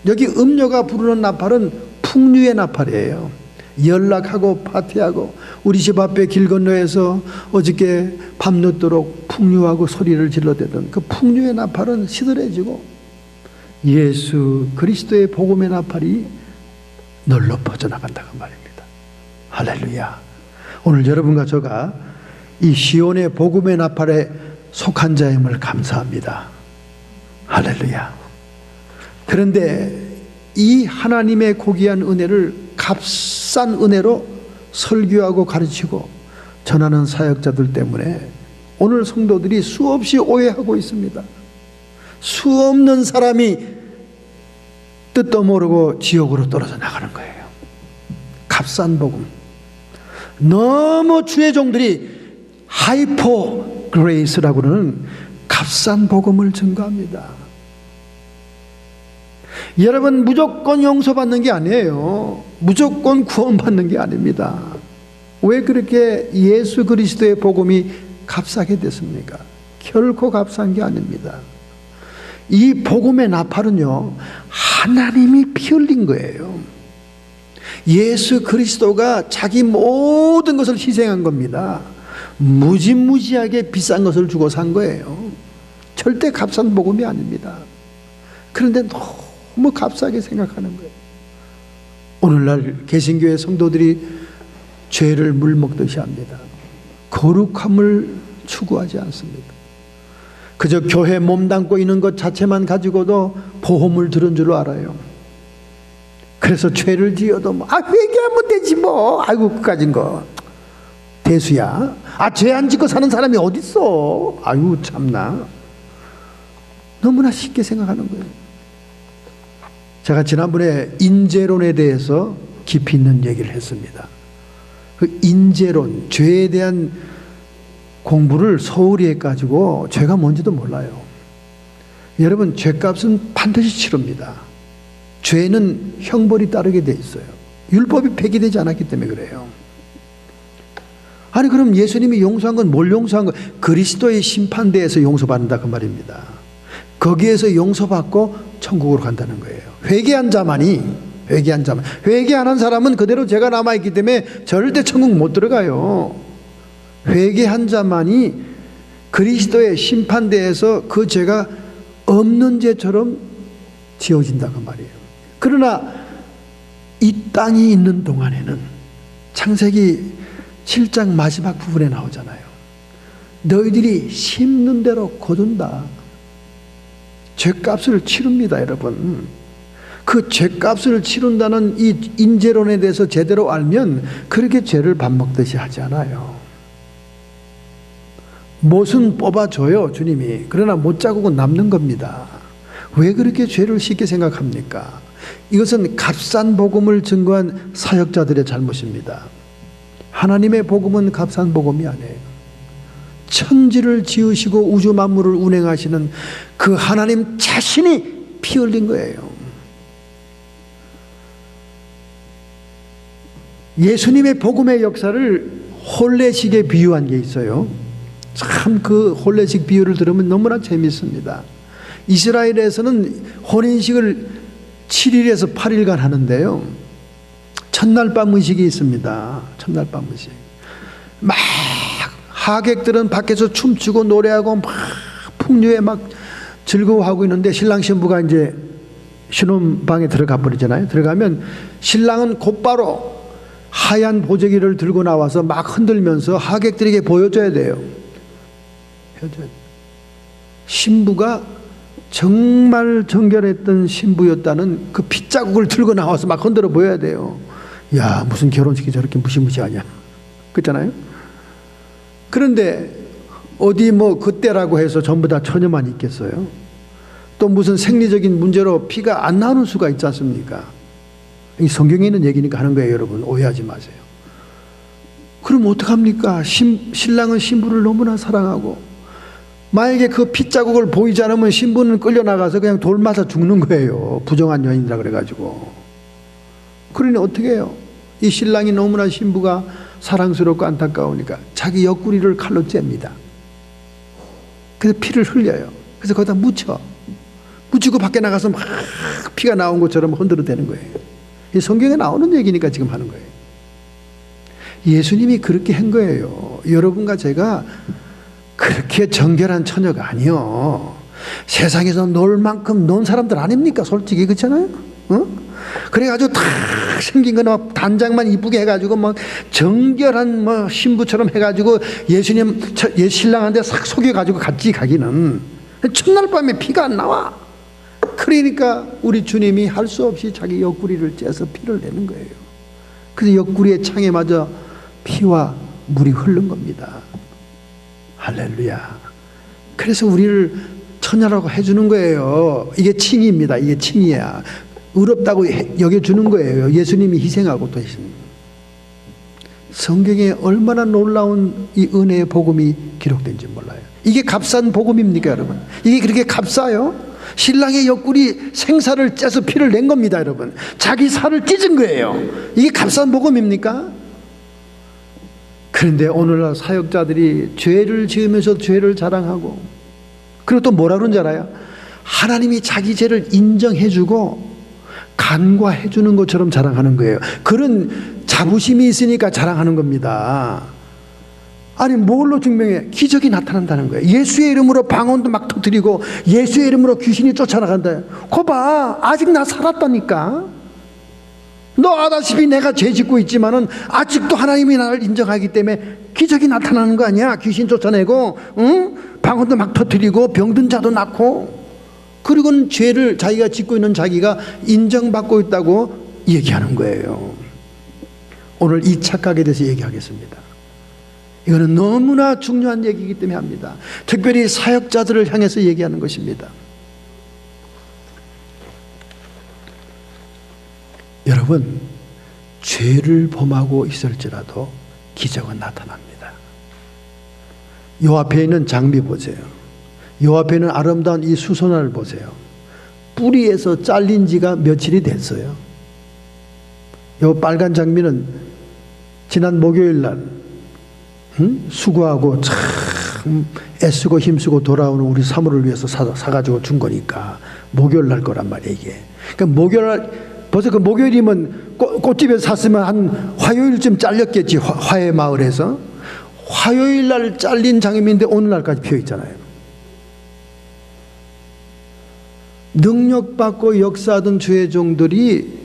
[SPEAKER 1] 여기 음녀가 부르는 나팔은 풍류의 나팔이에요. 연락하고 파티하고 우리 집 앞에 길 건너에서 어저께 밤늦도록 풍류하고 소리를 질러대던 그 풍류의 나팔은 시들해지고 예수 그리스도의 복음의 나팔이 널려 퍼져나간다고 말입니다. 할렐루야. 오늘 여러분과 저가 이 시온의 복음의 나팔에 속한 자임을 감사합니다. 할렐루야. 그런데 이 하나님의 고귀한 은혜를 값싼 은혜로 설교하고 가르치고 전하는 사역자들 때문에 오늘 성도들이 수없이 오해하고 있습니다. 수없는 사람이 뜻도 모르고 지옥으로 떨어져 나가는 거예요. 값싼 복음. 너무 주의 종들이 하이퍼 그레이스라고 하는 값싼 복음을 증거합니다. 여러분, 무조건 용서받는 게 아니에요. 무조건 구원받는 게 아닙니다. 왜 그렇게 예수 그리스도의 복음이 값싸게 됐습니까? 결코 값싼 게 아닙니다. 이 복음의 나팔은요, 하나님이 피 흘린 거예요. 예수 그리스도가 자기 모든 것을 희생한 겁니다. 무지무지하게 비싼 것을 주고 산 거예요. 절대 값싼 복음이 아닙니다. 그런데 너무 값싸게 생각하는 거예요. 오늘날 개신교의 성도들이 죄를 물먹듯이 합니다. 거룩함을 추구하지 않습니다. 그저 교회 몸담고 있는 것 자체만 가지고도 보험을 들은 줄로 알아요. 그래서 죄를 지어도 회개하면 되지 뭐. 아이고 그까진 거 대수야. 죄 안 짓고 사는 사람이 어딨어. 아이고 참나. 너무나 쉽게 생각하는 거예요. 제가 지난번에 인재론에 대해서 깊이 있는 얘기를 했습니다. 그 인재론, 죄에 대한 공부를 소홀히 해가지고 죄가 뭔지도 몰라요. 여러분, 죄값은 반드시 치릅니다. 죄는 형벌이 따르게 돼 있어요. 율법이 폐기되지 않았기 때문에 그래요. 아니 그럼 예수님이 용서한 건 뭘 용서한 거예요? 그리스도의 심판대에서 용서받는다 그 말입니다. 거기에서 용서받고 천국으로 간다는 거예요. 회개한 자만이. 회개 안 한 사람은 그대로 죄가 남아있기 때문에 절대 천국 못 들어가요. 회개한 자만이 그리스도의 심판대에서 그 죄가 없는 죄처럼 지어진다 그 말이에요. 그러나 이 땅이 있는 동안에는 창세기 7장 마지막 부분에 나오잖아요. 너희들이 심는 대로 거둔다. 죄값을 치릅니다, 여러분. 그 죄값을 치른다는 이 인재론에 대해서 제대로 알면 그렇게 죄를 밥 먹듯이 하지 않아요. 못은 뽑아줘요, 주님이. 그러나 못자국은 남는 겁니다. 왜 그렇게 죄를 쉽게 생각합니까? 이것은 값싼 복음을 증거한 사역자들의 잘못입니다. 하나님의 복음은 값싼 복음이 아니에요. 천지를 지으시고 우주 만물을 운행하시는 그 하나님 자신이 피 흘린 거예요. 예수님의 복음의 역사를 혼례식에 비유한 게 있어요. 참 그 혼례식 비유를 들으면 너무나 재밌습니다. 이스라엘에서는 혼인식을 7일에서 8일간 하는데요. 첫날 밤 의식이 있습니다. 첫날 밤 의식. 막 하객들은 밖에서 춤추고 노래하고 막 풍류에 막 즐거워하고 있는데 신랑 신부가 이제 신혼방에 들어가 버리잖아요. 들어가면 신랑은 곧바로 하얀 보자기를 들고 나와서 막 흔들면서 하객들에게 보여줘야 돼요. 신부가 정말 정결했던 신부였다는 그 핏자국을 들고 나와서 막 흔들어 보여야 돼요. 야, 무슨 결혼식이 저렇게 무시무시하냐. 그렇잖아요? 그런데 어디 뭐 그때라고 해서 전부 다 처녀만 있겠어요? 또 무슨 생리적인 문제로 피가 안 나오는 수가 있지 않습니까? 이 성경에 있는 얘기니까 하는 거예요, 여러분. 오해하지 마세요. 그럼 어떡합니까? 신랑은 신부를 너무나 사랑하고 만약에 그 핏자국을 보이지 않으면 신부는 끌려나가서 그냥 돌 맞아 죽는 거예요. 부정한 여인이라 그래가지고. 그러니 어떻게 해요? 이 신랑이 너무나 신부가 사랑스럽고 안타까우니까 자기 옆구리를 칼로 잽니다. 그래서 피를 흘려요. 그래서 거기다 묻히고 밖에 나가서 막 피가 나온 것처럼 흔들어대는 거예요. 이 성경에 나오는 얘기니까 지금 하는 거예요. 예수님이 그렇게 한 거예요. 여러분과 제가 그렇게 정결한 처녀가 아니요. 세상에서 놀 만큼 논 사람들 아닙니까? 솔직히 그렇잖아요. 그래가지고 다 생긴 거는 단장만 이쁘게 해가지고 뭐 정결한 뭐 신부처럼 해가지고 예수님 신랑한테 싹 속여가지고 같이 가기는 첫날 밤에 피가 안 나와. 그러니까 우리 주님이 할 수 없이 자기 옆구리를 째서 피를 내는 거예요. 그래서 옆구리의 창에 맞아 피와 물이 흐른 겁니다. 할렐루야. 그래서 우리를 처녀라고 해주는 거예요. 이게 칭의입니다. 이게 칭의야. 의롭다고 여겨주는 거예요. 예수님이 희생하고 또 성경에 얼마나 놀라운 이 은혜의 복음이 기록된지 몰라요. 이게 값싼 복음입니까, 여러분? 이게 그렇게 값싸요? 신랑의 옆구리 생사를 째서 피를 낸 겁니다, 여러분. 자기 살을 찢은 거예요. 이게 값싼 복음입니까? 그런데 오늘날 사역자들이 죄를 지으면서 죄를 자랑하고, 그리고 또 뭐라 그런지 알아요? 하나님이 자기 죄를 인정해주고 간과해주는 것처럼 자랑하는 거예요. 그런 자부심이 있으니까 자랑하는 겁니다. 아니 뭘로 증명해? 기적이 나타난다는 거예요. 예수의 이름으로 방언도 막 터뜨리고 예수의 이름으로 귀신이 쫓아나간다. 거 봐, 아직 나 살았다니까. 너 아다시피 내가 죄 짓고 있지만은 아직도 하나님이 나를 인정하기 때문에 기적이 나타나는 거 아니야. 귀신 쫓아내고, 응? 방언도 막 터뜨리고 병든 자도 낳고, 그리고는 죄를 자기가 짓고 있는 자기가 인정받고 있다고 얘기하는 거예요. 오늘 이 착각에 대해서 얘기하겠습니다. 이거는 너무나 중요한 얘기이기 때문에 합니다. 특별히 사역자들을 향해서 얘기하는 것입니다. 여러분, 죄를 범하고 있을지라도 기적은 나타납니다. 요 앞에 있는 장미 보세요. 요 앞에 있는 아름다운 이 수선화를 보세요. 뿌리에서 잘린 지가 며칠이 됐어요. 요 빨간 장미는 지난 목요일 날 수고하고 참 애쓰고 힘쓰고 돌아오는 우리 사모를 위해서 사가지고 준 거니까 목요일 날 거란 말이에요, 이게. 그러니까 목요일 날, 벌써 그 목요일이면 꽃집에서 샀으면 한 화요일쯤 잘렸겠지, 화해 마을에서. 화요일 날 잘린 장미인데 오늘날까지 피어 있잖아요. 능력받고 역사하던 주의 종들이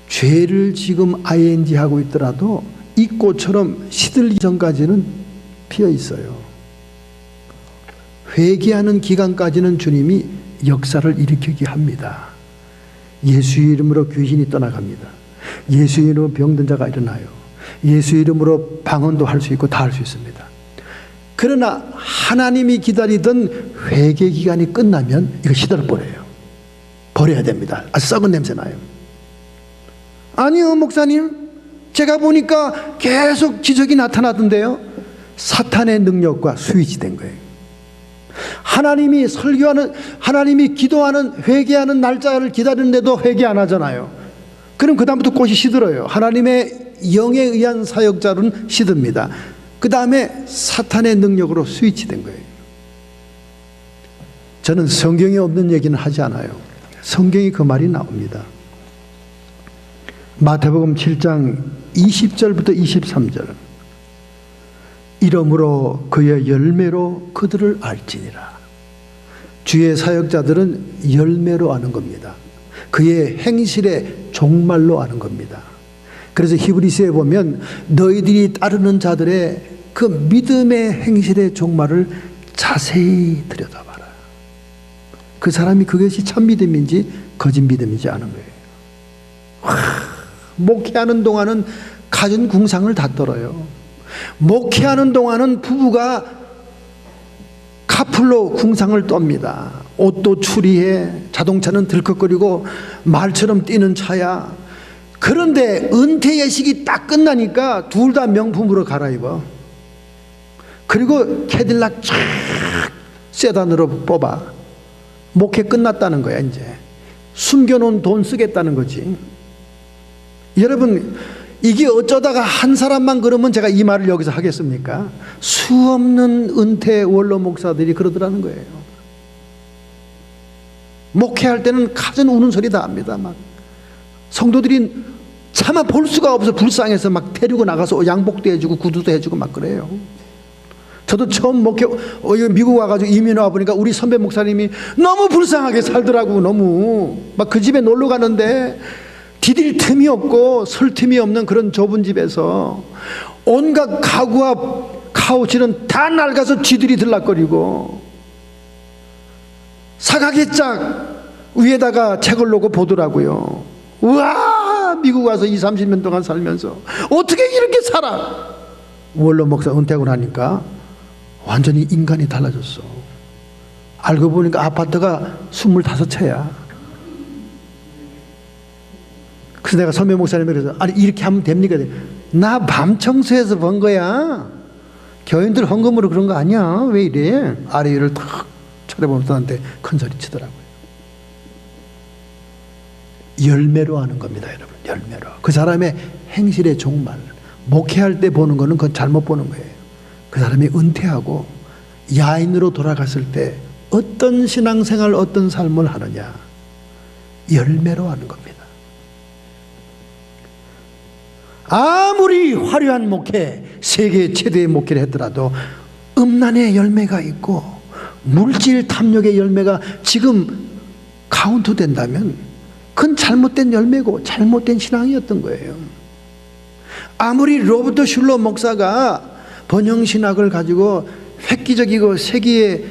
[SPEAKER 1] 죄를 지금 ing 하고 있더라도 이 꽃처럼 시들기 전까지는 피어 있어요. 회개하는 기간까지는 주님이 역사를 일으키게 합니다. 예수 이름으로 귀신이 떠나갑니다. 예수 이름으로 병든 자가 일어나요. 예수 이름으로 방언도 할 수 있고 다 할 수 있습니다. 그러나 하나님이 기다리던 회개 기간이 끝나면 이거 시들어버려요. 버려야 됩니다. 아주 썩은 냄새 나요. 아니요, 목사님, 제가 보니까 계속 기적이 나타나던데요. 사탄의 능력과 스위치된 거예요. 하나님이 설교하는, 하나님이 기도하는, 회개하는 날짜를 기다리는데도 회개 안 하잖아요. 그럼 그 다음부터 꽃이 시들어요. 하나님의 영에 의한 사역자는 시듭니다. 그 다음에 사탄의 능력으로 스위치된 거예요. 저는 성경에 없는 얘기는 하지 않아요. 성경이 그 말이 나옵니다. 마태복음 7장 20절부터 23절. 이러므로 그의 열매로 그들을 알지니라. 주의 사역자들은 열매로 아는 겁니다. 그의 행실의 종말로 아는 겁니다. 그래서 히브리서에 보면 너희들이 따르는 자들의 그 믿음의 행실의 종말을 자세히 들여다봐라. 그 사람이 그것이 참 믿음인지 거짓 믿음인지 아는 거예요. 목회하는 동안은 가진 궁상을 다 떨어요. 목회하는 동안은 부부가 카풀로 궁상을 떱니다. 옷도 추리해, 자동차는 들컥거리고 말처럼 뛰는 차야. 그런데 은퇴 예식이 딱 끝나니까 둘 다 명품으로 갈아입어. 그리고 캐딜락 쫙 세단으로 뽑아. 목회 끝났다는 거야. 이제 숨겨놓은 돈 쓰겠다는 거지. 여러분, 이게 어쩌다가 한 사람만 그러면 제가 이 말을 여기서 하겠습니까? 수없는 은퇴 원로 목사들이 그러더라는 거예요. 목회할 때는 가진 우는 소리 다 합니다. 막 성도들이 차마 볼 수가 없어 불쌍해서 막 데리고 나가서 양복도 해주고 구두도 해주고 막 그래요. 저도 처음 목회 미국 와가지고 이민 와 보니까 우리 선배 목사님이 너무 불쌍하게 살더라고. 너무 막 그 집에 놀러 가는데 디딜 틈이 없고 설 틈이 없는 그런 좁은 집에서 온갖 가구와 카우치는 다 낡아서 쥐들이 들락거리고 사각의짝 위에다가 책을 놓고 보더라고요. 우와, 미국 와서 20, 30년 동안 살면서 어떻게 이렇게 살아? 원로 목사 은퇴하고 나니까 완전히 인간이 달라졌어. 알고 보니까 아파트가 25채야. 그래서 내가 선배 목사님이 그래서 아니 이렇게 하면 됩니까? 나 밤 청소해서 번 거야. 교인들 헌금으로 그런 거 아니야. 왜 이래? 아래 위를 탁 쳐다보면서 나한테 큰 소리 치더라고요. 열매로 하는 겁니다, 여러분. 열매로. 그 사람의 행실의 종말. 목회할 때 보는 거는 그건 잘못 보는 거예요. 그 사람이 은퇴하고 야인으로 돌아갔을 때 어떤 신앙생활, 어떤 삶을 하느냐. 열매로 하는 겁니다. 아무리 화려한 목회, 세계 최대의 목회를 했더라도 음란의 열매가 있고 물질 탐욕의 열매가 지금 카운트 된다면 그건 잘못된 열매고 잘못된 신앙이었던 거예요. 아무리 로버트 슐러 목사가 번영신학을 가지고 획기적이고 세계에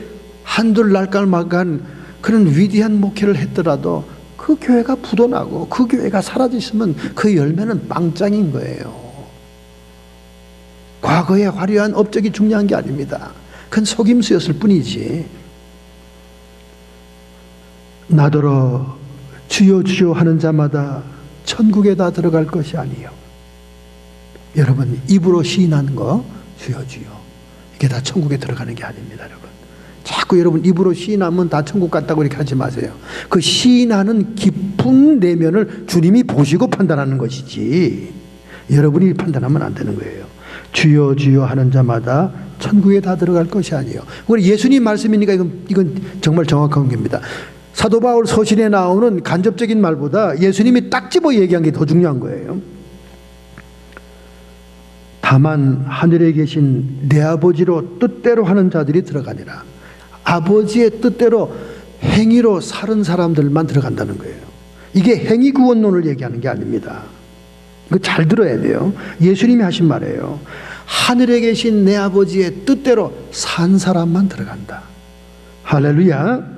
[SPEAKER 1] 한둘 날깔막한 그런 위대한 목회를 했더라도 그 교회가 부도나고 그 교회가 사라졌으면 그 열매는 빵짱인 거예요. 과거의 화려한 업적이 중요한 게 아닙니다. 그건 속임수였을 뿐이지. 나더러 주여 주여 하는 자마다 천국에 다 들어갈 것이 아니요. 여러분, 입으로 시인하는 거 주여 주여, 이게 다 천국에 들어가는 게 아닙니다. 여러분, 자꾸 여러분 입으로 시인하면 다 천국 갔다고 이렇게 하지 마세요. 그 시인하는 깊은 내면을 주님이 보시고 판단하는 것이지 여러분이 판단하면 안 되는 거예요. 주여 주여 하는 자마다 천국에 다 들어갈 것이 아니에요. 우리 예수님 말씀이니까 이건 정말 정확한 겁니다. 사도 바울 서신에 나오는 간접적인 말보다 예수님이 딱 집어 얘기한 게 더 중요한 거예요. 다만 하늘에 계신 내 아버지로 뜻대로 하는 자들이 들어가니라. 아버지의 뜻대로 행위로 사는 사람들만 들어간다는 거예요. 이게 행위 구원론을 얘기하는 게 아닙니다. 이거 잘 들어야 돼요. 예수님이 하신 말이에요. 하늘에 계신 내 아버지의 뜻대로 산 사람만 들어간다. 할렐루야.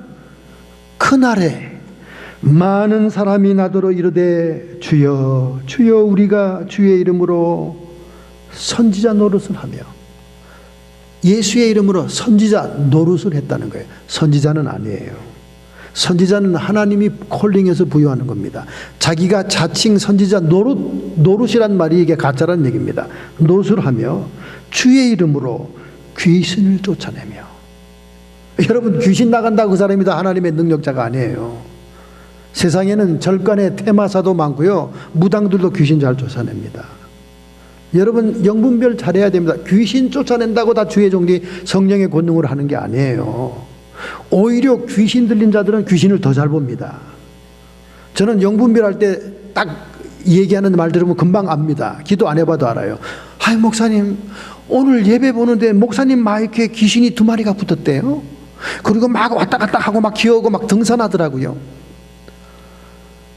[SPEAKER 1] 그날에 많은 사람이 나더러 이르되 주여 주여 우리가 주의 이름으로 선지자 노릇을 하며, 예수의 이름으로 선지자 노릇을 했다는 거예요. 선지자는 아니에요. 선지자는 하나님이 콜링해서 부여하는 겁니다. 자기가 자칭 선지자 노릇이란 말이 이게 가짜란 얘기입니다. 노릇을 하며 주의 이름으로 귀신을 쫓아내며. 여러분, 귀신 나간다고 그 사람이 다 하나님의 능력자가 아니에요. 세상에는 절간의 테마사도 많고요, 무당들도 귀신 잘 쫓아냅니다. 여러분, 영분별 잘해야 됩니다. 귀신 쫓아낸다고 다 주의 종이 성령의 권능으로 하는 게 아니에요. 오히려 귀신 들린 자들은 귀신을 더 잘 봅니다. 저는 영분별할 때 딱 얘기하는 말 들으면 금방 압니다. 기도 안 해봐도 알아요. 아이, 목사님 오늘 예배 보는데 목사님 마이크에 귀신이 2마리가 붙었대요. 그리고 막 왔다 갔다 하고 막 기어오고 막 등산하더라고요.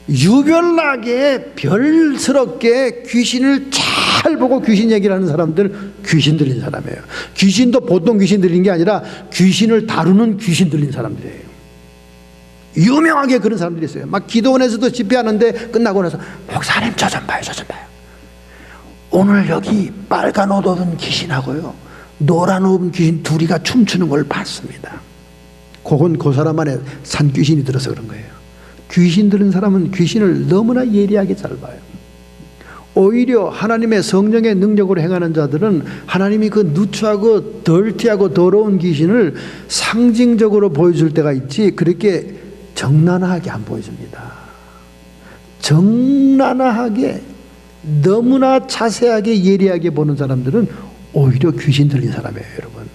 [SPEAKER 1] 유별나게 별스럽게 귀신을 잘 보고 귀신 얘기를 하는 사람들 귀신 들린 사람이에요. 귀신도 보통 귀신 들린 게 아니라 귀신을 다루는 귀신 들린 사람들이에요. 유명하게 그런 사람들이 있어요. 막 기도원에서도 집회하는데 끝나고 나서 목사님 저 좀 봐요, 저 좀 봐요. 오늘 여기 빨간 옷 입은 귀신하고요 노란 옷 입은 귀신 둘이가 춤추는 걸 봤습니다. 그건 그 사람 안에 산 귀신이 들어서 그런 거예요. 귀신 들은 사람은 귀신을 너무나 예리하게 잘 봐요. 오히려 하나님의 성령의 능력으로 행하는 자들은 하나님이 그 누추하고 덜티하고 더러운 귀신을 상징적으로 보여줄 때가 있지, 그렇게 정난하게 안 보여줍니다. 정난하게 너무나 자세하게 예리하게 보는 사람들은 오히려 귀신 들린 사람이에요. 여러분,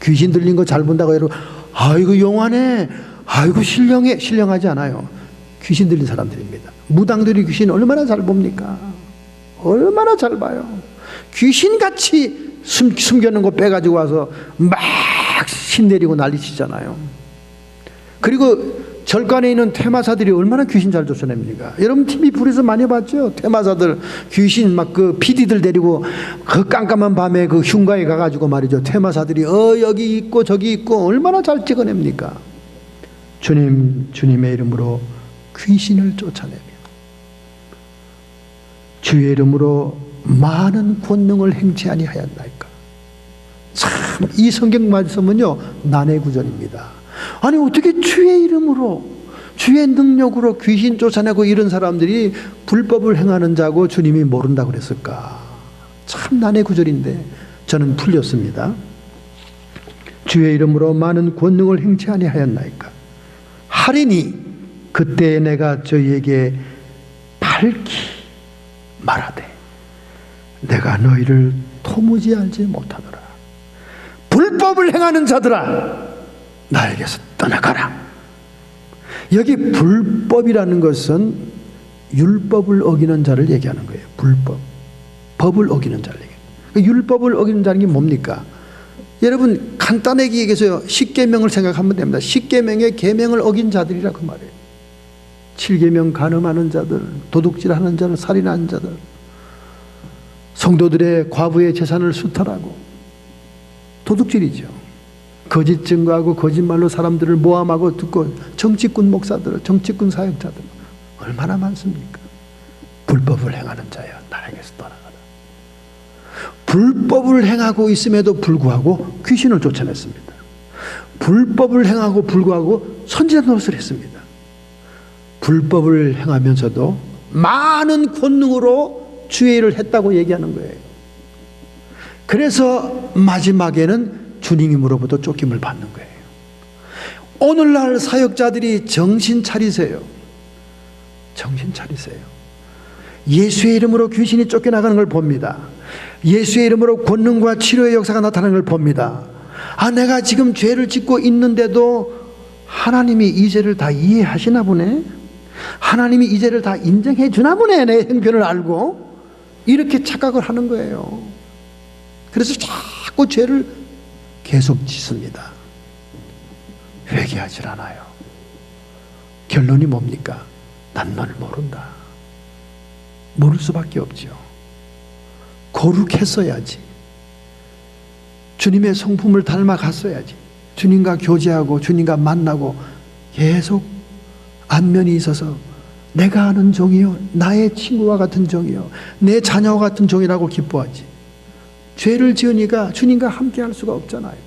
[SPEAKER 1] 귀신 들린 거 잘 본다고 여러분 아이고 용하네, 아이고 신령해, 신령하지 않아요. 귀신 들린 사람들입니다. 무당들이 귀신 얼마나 잘 봅니까? 얼마나 잘 봐요. 귀신같이 숨겨놓은 거 빼가지고 와서 막 신내리고 난리치잖아요. 그리고 절간에 있는 퇴마사들이 얼마나 귀신 잘 쫓아냅니까? 여러분 TV 불에서 많이 봤죠? 퇴마사들 귀신 막 그 PD들 데리고 그 깜깜한 밤에 그 흉가에 가가지고 말이죠, 퇴마사들이 여기 있고 저기 있고 얼마나 잘 찍어냅니까? 주님의 이름으로 귀신을 쫓아내며 주의 이름으로 많은 권능을 행치 아니하였나이까. 참, 이 성경 말씀은요 난해 구절입니다. 아니 어떻게 주의 이름으로 주의 능력으로 귀신 쫓아내고 이런 사람들이 불법을 행하는 자고 주님이 모른다고 그랬을까? 참 난해 구절인데 저는 풀렸습니다. 주의 이름으로 많은 권능을 행치 아니하였나이까. 하리니 그때 내가 저희에게 밝히 말하되 내가 너희를 도무지 알지 못하노라. 불법을 행하는 자들아 나에게서 떠나가라. 여기 불법이라는 것은 율법을 어기는 자를 얘기하는 거예요. 불법, 법을 어기는 자를 얘기해요. 율법을 어기는 자는 게 뭡니까? 여러분 간단하게 얘기해서요, 십계명을 생각하면 됩니다. 십계명의 계명을 어긴 자들이라 그 말이에요. 7계명 간음하는 자들, 도둑질하는 자들, 살인하는 자들, 성도들의 과부의 재산을 수탈하고 도둑질이죠. 거짓 증거하고 거짓말로 사람들을 모함하고 듣고 정치꾼 목사들, 정치꾼 사역자들 얼마나 많습니까? 불법을 행하는 자여 나에게서 떠나가라. 불법을 행하고 있음에도 불구하고 귀신을 쫓아냈습니다. 불법을 행하고 불구하고 선지자 노릇을 했습니다. 불법을 행하면서도 많은 권능으로 주의 일을 했다고 얘기하는 거예요. 그래서 마지막에는 주님으로부터 쫓김을 받는 거예요. 오늘날 사역자들이 정신 차리세요. 정신 차리세요. 예수의 이름으로 귀신이 쫓겨나가는 걸 봅니다. 예수의 이름으로 권능과 치료의 역사가 나타나는 걸 봅니다. 아, 내가 지금 죄를 짓고 있는데도 하나님이 이 죄를 다 이해하시나 보네. 하나님이 이 죄를 다 인정해 주나 보네. 내 형편을 알고. 이렇게 착각을 하는 거예요. 그래서 자꾸 죄를 계속 짓습니다. 회개하질 않아요. 결론이 뭡니까? 난 널 모른다. 모를 수밖에 없죠. 거룩했어야지. 주님의 성품을 닮아갔어야지. 주님과 교제하고 주님과 만나고 계속 안면이 있어서 내가 아는 종이요, 나의 친구와 같은 종이요, 내 자녀와 같은 종이라고 기뻐하지. 죄를 지으니까 주님과 함께 할 수가 없잖아요.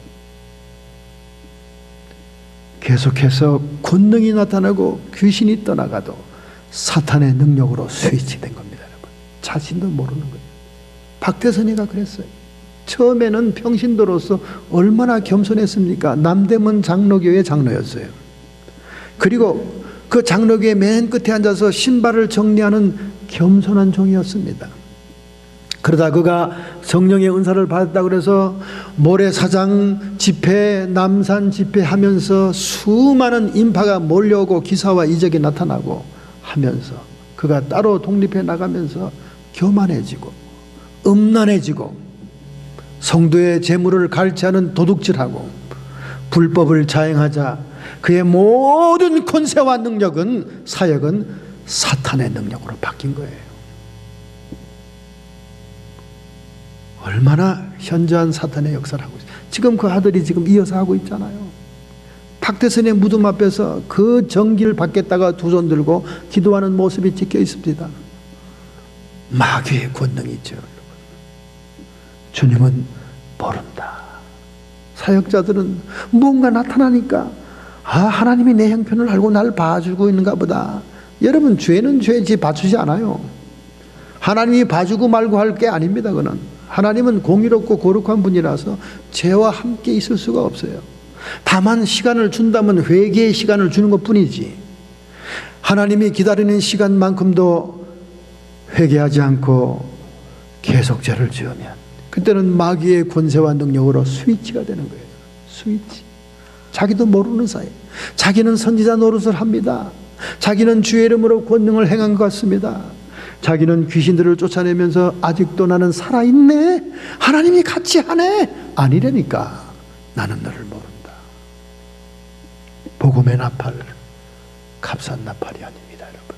[SPEAKER 1] 계속해서 권능이 나타나고 귀신이 떠나가도 사탄의 능력으로 스위치된 겁니다, 여러분. 자신도 모르는 거예요. 박태선이가 그랬어요. 처음에는 평신도로서 얼마나 겸손했습니까? 남대문 장로교회 장로였어요. 그리고 그 장로교회 맨 끝에 앉아서 신발을 정리하는 겸손한 종이었습니다. 그러다 그가 성령의 은사를 받았다고 그래서 모래사장 집회, 남산 집회 하면서 수많은 인파가 몰려오고 기사와 이적이 나타나고 하면서 그가 따로 독립해 나가면서 교만해지고 음란해지고 성도의 재물을 갈취하는 도둑질하고 불법을 자행하자 그의 모든 권세와 능력은, 사역은 사탄의 능력으로 바뀐 거예요. 얼마나 현저한 사탄의 역사를 하고 있어요. 지금 그 아들이 지금 이어서 하고 있잖아요. 박태선의 무덤 앞에서 그 정기를 받겠다가 두 손 들고 기도하는 모습이 찍혀 있습니다. 마귀의 권능이 있죠. 주님은 모른다. 사역자들은 뭔가 나타나니까 아, 하나님이 내 형편을 알고 날 봐주고 있는가 보다. 여러분, 죄는 죄지 봐주지 않아요. 하나님이 봐주고 말고 할 게 아닙니다. 그는 하나님은 공의롭고 거룩한 분이라서 죄와 함께 있을 수가 없어요. 다만 시간을 준다면 회개의 시간을 주는 것뿐이지, 하나님이 기다리는 시간만큼도 회개하지 않고 계속 죄를 지으면 그때는 마귀의 권세와 능력으로 스위치가 되는 거예요. 스위치. 자기도 모르는 사이 자기는 선지자 노릇을 합니다. 자기는 주의 이름으로 권능을 행한 것 같습니다. 자기는 귀신들을 쫓아내면서 아직도 나는 살아있네, 하나님이 같이 하네, 아니라니까. 나는 너를 모른다. 복음의 나팔 값싼 나팔이 아닙니다, 여러분.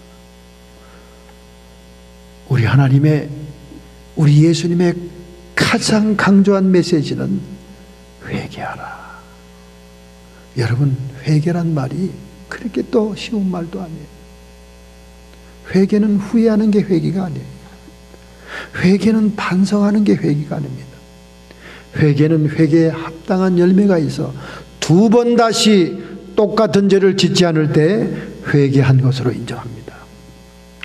[SPEAKER 1] 우리 하나님의, 우리 예수님의 가장 강조한 메시지는 회개하라. 여러분, 회개란 말이 그렇게 또 쉬운 말도 아니에요. 회개는 후회하는 게 회개가 아니에요. 회개는 반성하는 게 회개가 아닙니다. 회개는 회개에 합당한 열매가 있어 두 번 다시 똑같은 죄를 짓지 않을 때 회개한 것으로 인정합니다.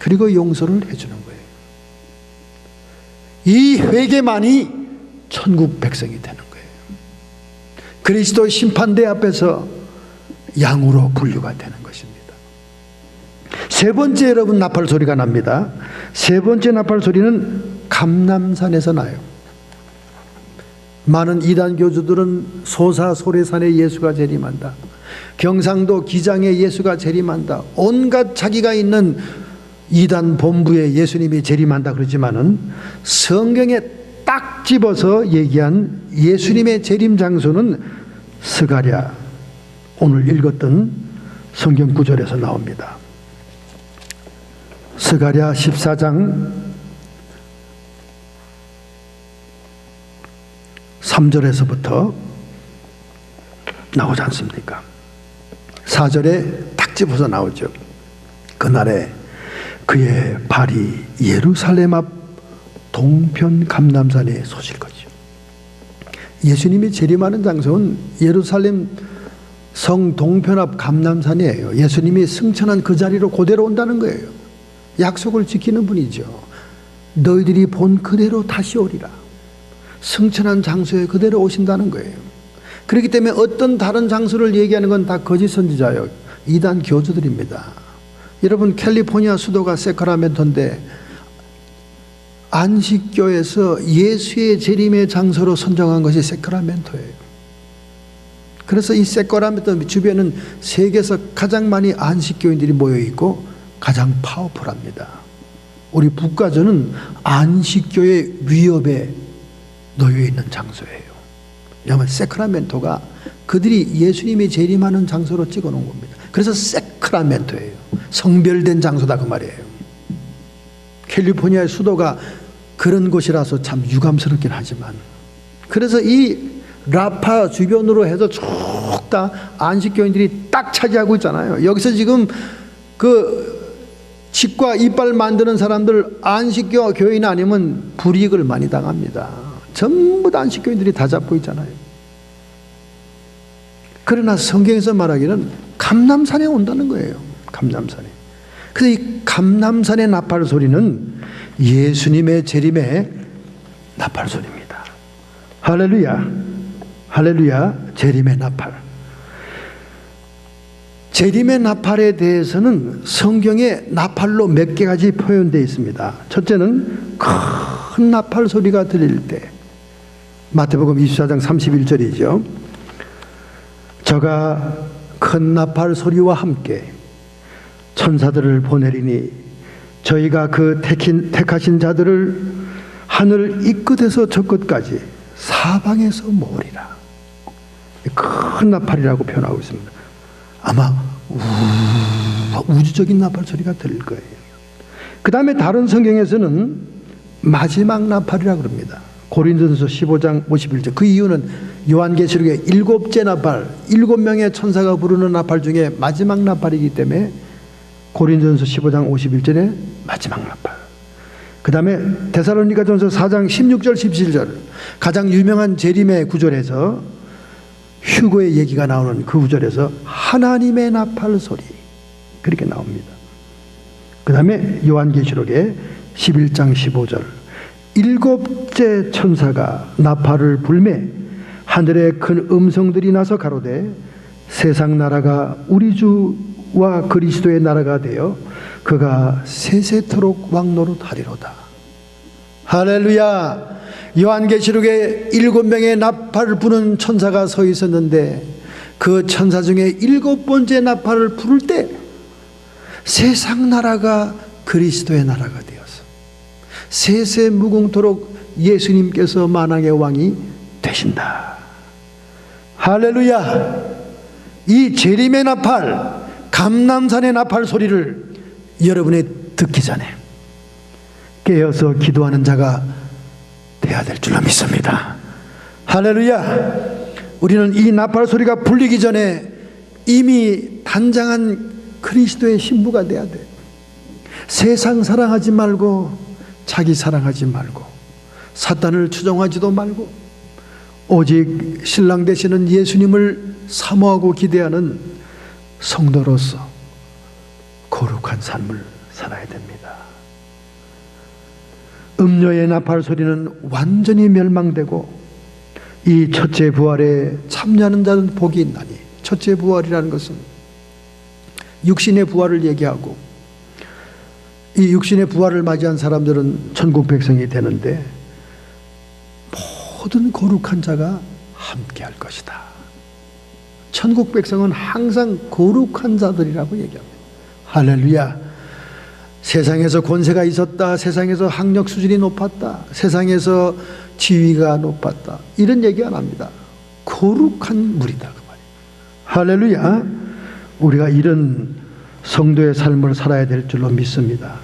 [SPEAKER 1] 그리고 용서를 해주는 거예요. 이 회개만이 천국 백성이 되는 거예요. 그리스도 심판대 앞에서 양으로 분류가 되는 것입니다. 세 번째, 여러분, 나팔 소리가 납니다. 세 번째 나팔 소리는 감람산에서 나요. 많은 이단 교주들은 소사 소래산에 예수가 재림한다, 경상도 기장에 예수가 재림한다, 온갖 자기가 있는 이단 본부에 예수님이 재림한다 그러지만은 성경에 딱 집어서 얘기한 예수님의 재림 장소는 스가랴, 오늘 읽었던 성경 구절에서 나옵니다. 스가랴 14장 3절에서부터 나오지 않습니까? 4절에 딱 집어서 나오죠. 그날에 그의 발이 예루살렘 앞 동편 감람산에 솟을 것이요. 예수님이 재림하는 장소는 예루살렘 성 동편 앞 감람산이에요. 예수님이 승천한 그 자리로 그대로 온다는 거예요. 약속을 지키는 분이죠. 너희들이 본 그대로 다시 오리라. 승천한 장소에 그대로 오신다는 거예요. 그렇기 때문에 어떤 다른 장소를 얘기하는 건 다 거짓 선지자예요. 이단 교주들입니다. 여러분, 캘리포니아 수도가 세크라멘토인데 안식교에서 예수의 재림의 장소로 선정한 것이 세크라멘토예요. 그래서 이 세크라멘토 주변은 세계에서 가장 많이 안식교인들이 모여 있고 가장 파워풀합니다. 우리 북가전은 안식교의 위협에 놓여 있는 장소예요. 왜냐하면 세크라멘토가 그들이 예수님이 재림하는 장소로 찍어놓은 겁니다. 그래서 세크라멘토예요. 성별된 장소다 그 말이에요. 캘리포니아의 수도가 그런 곳이라서 참 유감스럽긴 하지만, 그래서 이 라파 주변으로 해서 쭉 다 안식교인들이 딱 차지하고 있잖아요. 여기서 지금 그 치과 이빨 만드는 사람들 안식교 교인 아니면 불이익을 많이 당합니다. 전부 다 안식교인들이 다 잡고 있잖아요. 그러나 성경에서 말하기는 감람산에 온다는 거예요. 감람산에. 그래서 이 감람산의 나팔 소리는 예수님의 재림의 나팔 소리입니다. 할렐루야. 할렐루야. 재림의 나팔. 재림의 나팔에 대해서는 성경에 나팔로 몇 가지 표현되어 있습니다. 첫째는 큰 나팔 소리가 들릴 때, 마태복음 24장 31절이죠. 저가 큰 나팔 소리와 함께 천사들을 보내리니 저희가 그 택하신 자들을 하늘 이 끝에서 저 끝까지 사방에서 모으리라. 큰 나팔이라고 표현하고 있습니다. 아마 우주적인 나팔 소리가 들릴 거예요. 그 다음에 다른 성경에서는 마지막 나팔이라고 그럽니다. 고린도전서 15장 51절. 그 이유는 요한계시록의 7째 나팔, 7명의 천사가 부르는 나팔 중에 마지막 나팔이기 때문에 고린도전서 15장 51절에 마지막 나팔. 그 다음에 데살로니가전서 4장 16절 17절, 가장 유명한 재림의 구절에서 휴거의 얘기가 나오는 그 구절에서 하나님의 나팔 소리, 그렇게 나옵니다. 그 다음에 요한계시록의 11장 15절, 7째 천사가 나팔을 불매 하늘에 큰 음성들이 나서 가로되 세상 나라가 우리 주와 그리스도의 나라가 되어 그가 세세토록 왕노릇하리로다. 할렐루야. 요한계시록에 7명의 나팔을 부는 천사가 서 있었는데 그 천사 중에 7번째 나팔을 부를 때 세상 나라가 그리스도의 나라가 되어서 세세 무궁토록 예수님께서 만왕의 왕이 되신다. 할렐루야. 이 재림의 나팔, 감람산의 나팔 소리를 여러분이 듣기 전에 깨어서 기도하는 자가 돼야 될 줄로 믿습니다. 할렐루야. 우리는 이 나팔 소리가 불리기 전에 이미 단장한 그리스도의 신부가 돼야 돼. 세상 사랑하지 말고 자기 사랑하지 말고 사탄을 추종하지도 말고 오직 신랑 되시는 예수님을 사모하고 기대하는 성도로서 거룩한 삶을 살아야 됩니다. 음료의 나팔 소리는 완전히 멸망되고 이 첫째 부활에 참여하는 자는 복이 있나니, 첫째 부활이라는 것은 육신의 부활을 얘기하고 이 육신의 부활을 맞이한 사람들은 천국 백성이 되는데 모든 거룩한 자가 함께 할 것이다. 천국 백성은 항상 거룩한 자들이라고 얘기합니다. 할렐루야. 세상에서 권세가 있었다, 세상에서 학력 수준이 높았다, 세상에서 지위가 높았다, 이런 얘기 안 합니다. 거룩한 무리다 그 말이에요. 할렐루야. 우리가 이런 성도의 삶을 살아야 될 줄로 믿습니다.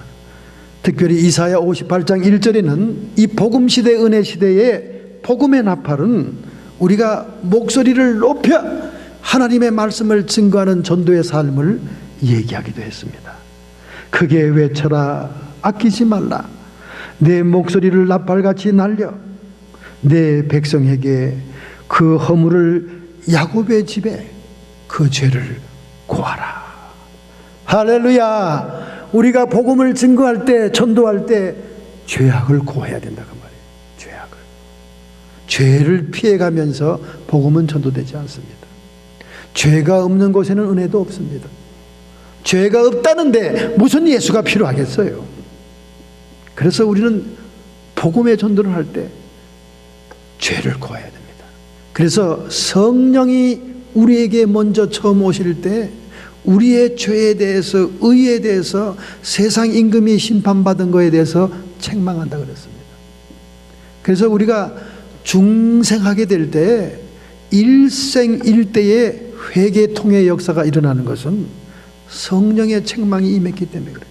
[SPEAKER 1] 특별히 이사야 58장 1절에는 이 복음 시대, 은혜 시대의 복음의 나팔은 우리가 목소리를 높여 하나님의 말씀을 증거하는 전도의 삶을 얘기하기도 했습니다. 크게 외쳐라, 아끼지 말라. 내 목소리를 나팔같이 날려 내 백성에게 그 허물을, 야곱의 집에 그 죄를 고하라. 할렐루야. 우리가 복음을 증거할 때, 전도할 때 죄악을 고해야 된다 그 말이에요. 죄악을. 죄를 피해가면서 복음은 전도되지 않습니다. 죄가 없는 곳에는 은혜도 없습니다. 죄가 없다는데 무슨 예수가 필요하겠어요? 그래서 우리는 복음의 전도를 할 때 죄를 고해야 됩니다. 그래서 성령이 우리에게 먼저 처음 오실 때 우리의 죄에 대해서, 의에 대해서, 세상 임금이 심판받은 것에 대해서 책망한다 그랬습니다. 그래서 우리가 중생하게 될 때 일생일대의 회개통의 역사가 일어나는 것은 성령의 책망이 임했기 때문에 그래요.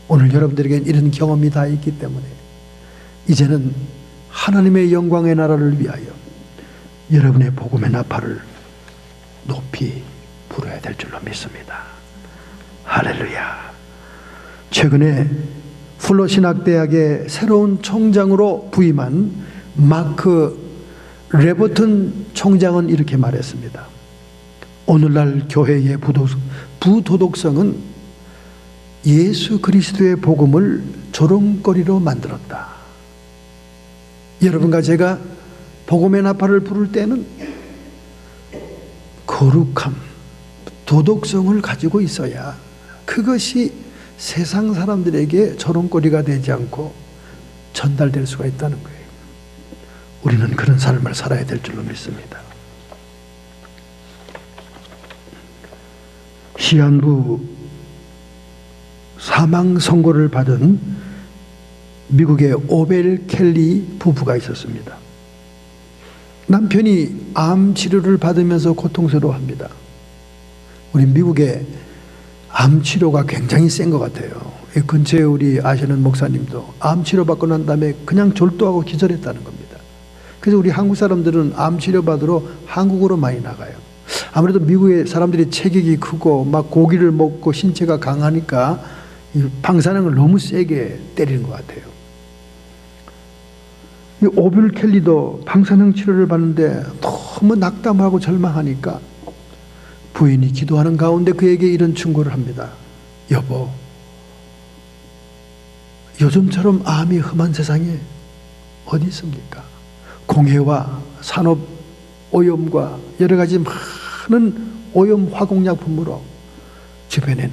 [SPEAKER 1] 오늘 여러분들에게는 이런 경험이 다 있기 때문에 이제는 하나님의 영광의 나라를 위하여 여러분의 복음의 나팔을 높이 불어야 될 줄로 믿습니다. 할렐루야. 최근에 플러신학대학의 새로운 총장으로 부임한 마크 레버튼 총장은 이렇게 말했습니다. 오늘날 교회의 부도덕성은 예수 그리스도의 복음을 조롱거리로 만들었다. 여러분과 제가 복음의 나팔을 부를 때는 거룩함, 도덕성을 가지고 있어야 그것이 세상 사람들에게 조롱거리가 되지 않고 전달될 수가 있다는 거예요. 우리는 그런 삶을 살아야 될 줄로 믿습니다. 시한부 사망 선고를 받은 미국의 오벨 켈리 부부가 있었습니다. 남편이 암 치료를 받으면서 고통스러워합니다. 우리 미국의 암 치료가 굉장히 센 것 같아요. 이 근처에 우리 아시는 목사님도 암 치료 받고 난 다음에 그냥 졸도하고 기절했다는 겁니다. 그래서 우리 한국 사람들은 암 치료 받으러 한국으로 많이 나가요. 아무래도 미국의 사람들이 체격이 크고 막 고기를 먹고 신체가 강하니까 이 방사능을 너무 세게 때리는 것 같아요. 이 오빌 켈리도 방사능 치료를 받는데 너무 낙담하고 절망하니까 부인이 기도하는 가운데 그에게 이런 충고를 합니다. 여보, 요즘처럼 암이 험한 세상에 어디 있습니까? 공해와 산업 오염과 여러 가지 많은 오염 화공약품으로 주변에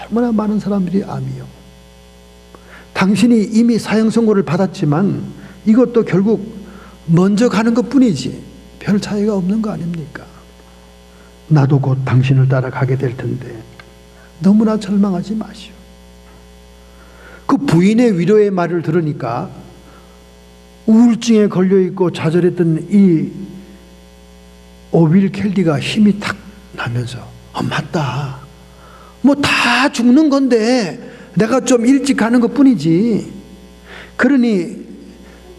[SPEAKER 1] 얼마나 많은 사람들이 암이요. 당신이 이미 사형 선고를 받았지만 이것도 결국 먼저 가는 것 뿐이지 별 차이가 없는 거 아닙니까? 나도 곧 당신을 따라가게 될 텐데 너무나 절망하지 마시오. 그 부인의 위로의 말을 들으니까 우울증에 걸려있고 좌절했던 이 오빌 켈리가 힘이 탁 나면서 맞다. 뭐 다 죽는 건데 내가 좀 일찍 가는 것 뿐이지. 그러니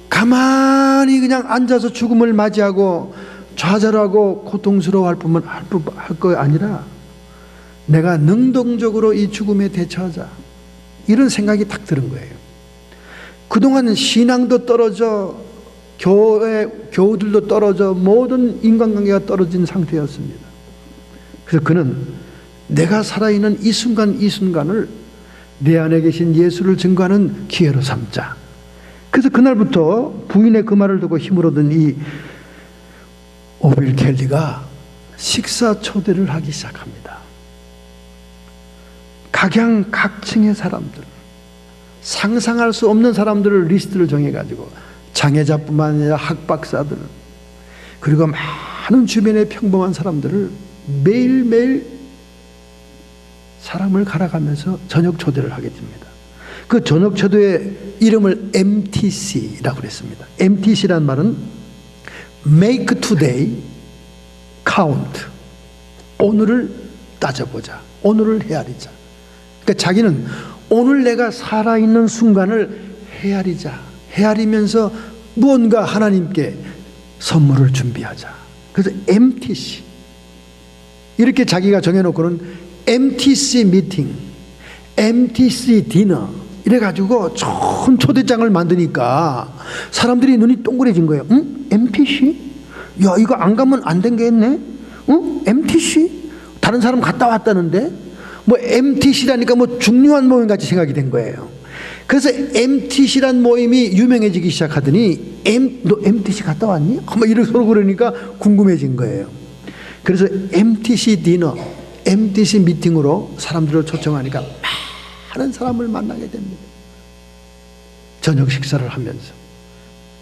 [SPEAKER 1] 가만히 그냥 앉아서 죽음을 맞이하고 좌절하고 고통스러워할 뿐만 할 거 아니라 내가 능동적으로 이 죽음에 대처하자. 이런 생각이 탁 드는 거예요. 그동안 신앙도 떨어져 교우들도 떨어져 모든 인간관계가 떨어진 상태였습니다. 그래서 그는 내가 살아있는 이 순간 이 순간을 내 안에 계신 예수를 증거하는 기회로 삼자. 그래서 그날부터 부인의 그 말을 듣고 힘을 얻은 이 오빌 켈리가 식사 초대를 하기 시작합니다. 각양각층의 사람들, 상상할 수 없는 사람들을 리스트를 정해가지고 장애자뿐만 아니라 학박사들 그리고 많은 주변의 평범한 사람들을 매일매일 사람을 갈아가면서 저녁 초대를 하게 됩니다. 그 저녁 초대의 이름을 MTC라고 했습니다. MTC란 말은 Make Today Count. 오늘을 따져보자. 오늘을 헤아리자. 그러니까 자기는 오늘 내가 살아있는 순간을 헤아리면서 무언가 하나님께 선물을 준비하자. 그래서 MTC, 이렇게 자기가 정해놓고는 MTC 미팅, MTC 디너 이래가지고 좋은 초대장을 만드니까 사람들이 눈이 동그래진 거예요. 응? MTC? 야, 이거 안 가면 안 되겠네? 응? MTC? 다른 사람 갔다 왔다는데? 뭐 MTC라니까 뭐 중요한 모임 같이 생각이 된 거예요. 그래서 MTC란 모임이 유명해지기 시작하더니 너 MTC 갔다 왔니? 뭐 이렇게 서로 그러니까 궁금해진 거예요. 그래서 MTC 디너, MTC 미팅으로 사람들을 초청하니까 많은 사람을 만나게 됩니다. 저녁 식사를 하면서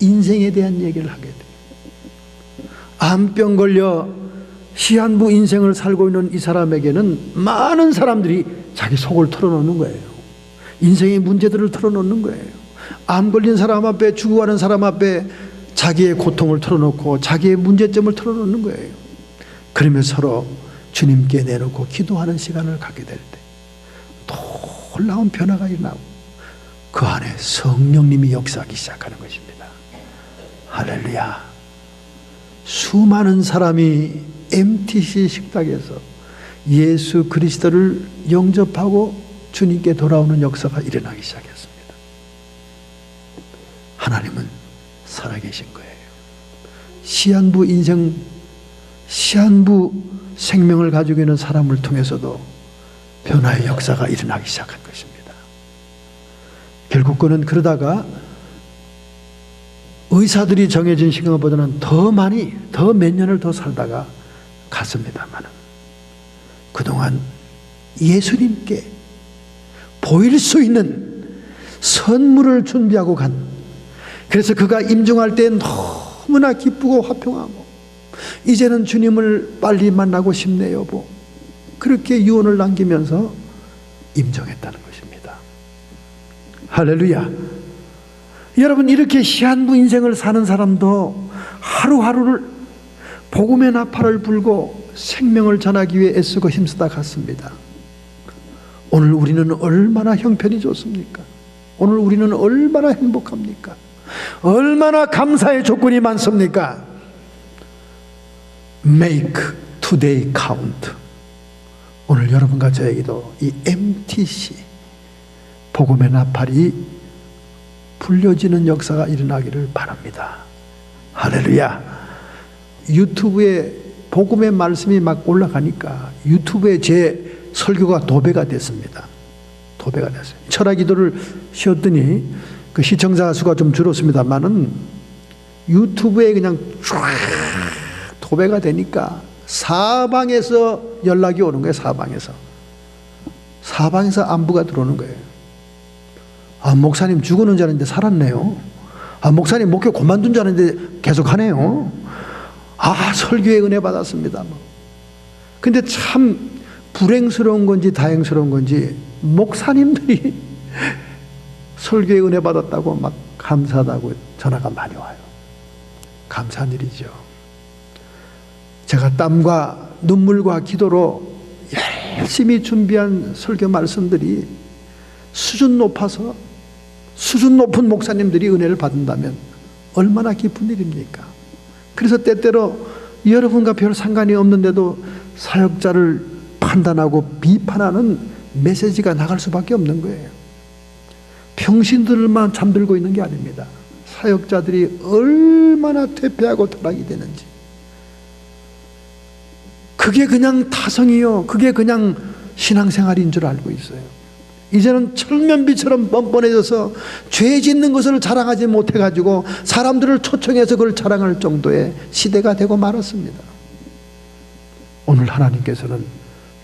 [SPEAKER 1] 인생에 대한 얘기를 하게 돼요. 암병 걸려 시한부 인생을 살고 있는 이 사람에게는 많은 사람들이 자기 속을 털어놓는 거예요. 인생의 문제들을 털어놓는 거예요. 암 걸린 사람 앞에, 죽어가는 사람 앞에 자기의 고통을 털어놓고 자기의 문제점을 털어놓는 거예요. 그러면 서로 주님께 내놓고 기도하는 시간을 갖게 될 때 놀라운 변화가 일어나고 그 안에 성령님이 역사하기 시작하는 것입니다. 할렐루야. 수많은 사람이 MTC 식탁에서 예수 그리스도를 영접하고 주님께 돌아오는 역사가 일어나기 시작했습니다. 하나님은 살아계신 거예요. 시한부 생명을 가지고 있는 사람을 통해서도 변화의 역사가 일어나기 시작한 것입니다. 결국 그는 그러다가 의사들이 정해진 시간보다는 더 몇 년을 더 살다가 갔습니다만 그동안 예수님께 보일 수 있는 선물을 준비하고 그래서 그가 임종할 때 너무나 기쁘고 화평하고 이제는 주님을 빨리 만나고 싶네 여보, 그렇게 유언을 남기면서 임종했다는 것입니다. 할렐루야. 여러분, 이렇게 시한부 인생을 사는 사람도 하루하루를 복음의 나팔을 불고 생명을 전하기 위해 애쓰고 힘쓰다 갔습니다. 오늘 우리는 얼마나 형편이 좋습니까? 오늘 우리는 얼마나 행복합니까? 얼마나 감사의 조건이 많습니까? Make today count. 오늘 여러분과 저에게도 이 MTC 복음의 나팔이 불려지는 역사가 일어나기를 바랍니다. 할렐루야. 유튜브에 복음의 말씀이 막 올라가니까 유튜브에 제 설교가 도배가 됐습니다. 도배가 됐어요. 철학 기도를 쉬었더니 그 시청자 수가 좀 줄었습니다만은 유튜브에 그냥 쫙 도배가 되니까 사방에서 연락이 오는 거예요. 사방에서 안부가 들어오는 거예요. 아, 목사님 죽었는 줄 알았는데 살았네요. 아, 목사님 목회 그만둔 줄 알았는데 계속 하네요. 아, 설교에 은혜 받았습니다. 근데 참 불행스러운 건지 다행스러운 건지 목사님들이 설교에 은혜 받았다고 막 감사하다고 전화가 많이 와요. 감사한 일이죠. 제가 땀과 눈물과 기도로 열심히 준비한 설교 말씀들이 수준 높은 목사님들이 은혜를 받는다면 얼마나 기쁜 일입니까? 그래서 때때로 여러분과 별 상관이 없는데도 사역자를 판단하고 비판하는 메시지가 나갈 수밖에 없는 거예요. 평신들만 잠들고 있는 게 아닙니다. 사역자들이 얼마나 퇴폐하고 타락이 되는지, 그게 그냥 타성이요, 그게 그냥 신앙생활인 줄 알고 있어요. 이제는 철면비처럼 뻔뻔해져서 죄 짓는 것을 자랑하지 못해가지고 사람들을 초청해서 그걸 자랑할 정도의 시대가 되고 말았습니다. 오늘 하나님께서는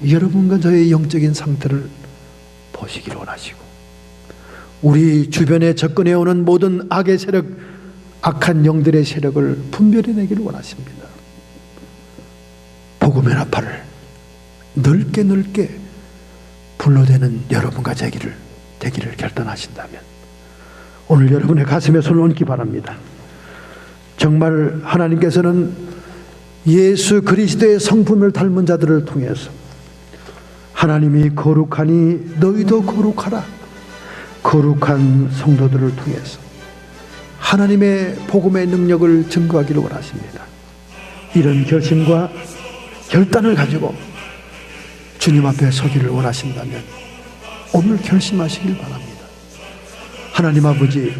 [SPEAKER 1] 여러분과 저의 영적인 상태를 보시기를 원하시고, 우리 주변에 접근해오는 모든 악의 세력, 악한 영들의 세력을 분별해내기를 원하십니다. 복음의 나팔을 넓게 불러대는 여러분과 되기를 결단하신다면 오늘 여러분의 가슴에 손을 얹기 바랍니다. 정말 하나님께서는 예수 그리스도의 성품을 닮은 자들을 통해서 하나님이 거룩하니 너희도 거룩하라, 거룩한 성도들을 통해서 하나님의 복음의 능력을 증거하기를 원하십니다. 이런 결심과 결단을 가지고 주님 앞에 서기를 원하신다면 오늘 결심하시길 바랍니다. 하나님 아버지,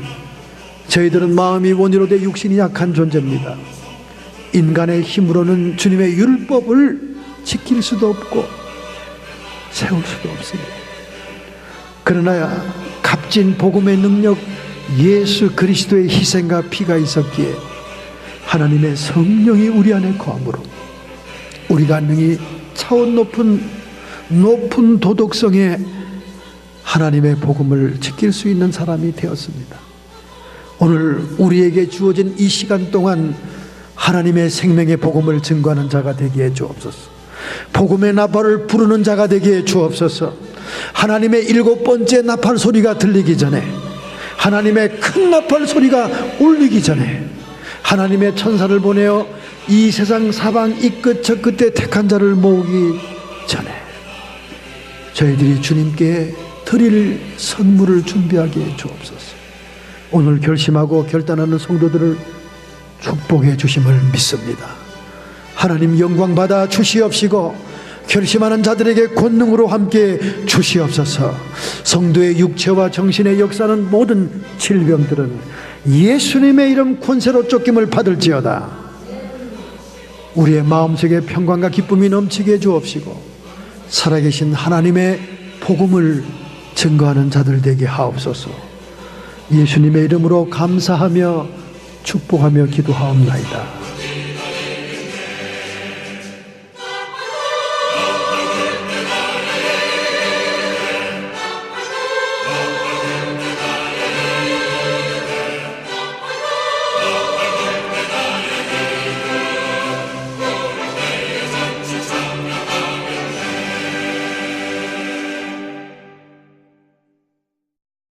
[SPEAKER 1] 저희들은 마음이 원이로 돼 육신이 약한 존재입니다. 인간의 힘으로는 주님의 율법을 지킬 수도 없고 세울 수도 없습니다. 그러나 값진 복음의 능력 예수 그리스도의 희생과 피가 있었기에 하나님의 성령이 우리 안에 거함으로 우리가 능히 차원 높은 도덕성에 하나님의 복음을 지킬 수 있는 사람이 되었습니다. 오늘 우리에게 주어진 이 시간 동안 하나님의 생명의 복음을 증거하는 자가 되게 해 주옵소서. 복음의 나팔을 부르는 자가 되게 해 주옵소서. 하나님의 7번째 나팔 소리가 들리기 전에, 하나님의 큰 나팔 소리가 울리기 전에 하나님의 천사를 보내어 이 세상 사방 이 끝 저 끝에 택한 자를 모으기 전에 저희들이 주님께 드릴 선물을 준비하게 해 주옵소서. 오늘 결심하고 결단하는 성도들을 축복해 주심을 믿습니다. 하나님 영광 받아 주시옵시고 결심하는 자들에게 권능으로 함께 주시옵소서. 성도의 육체와 정신의 역사는 모든 질병들은 예수님의 이름 권세로 쫓김을 받을지어다. 우리의 마음속에 평강과 기쁨이 넘치게 해 주옵시고 살아계신 하나님의 복음을 증거하는 자들 되게 하옵소서. 예수님의 이름으로 감사하며 축복하며 기도하옵나이다.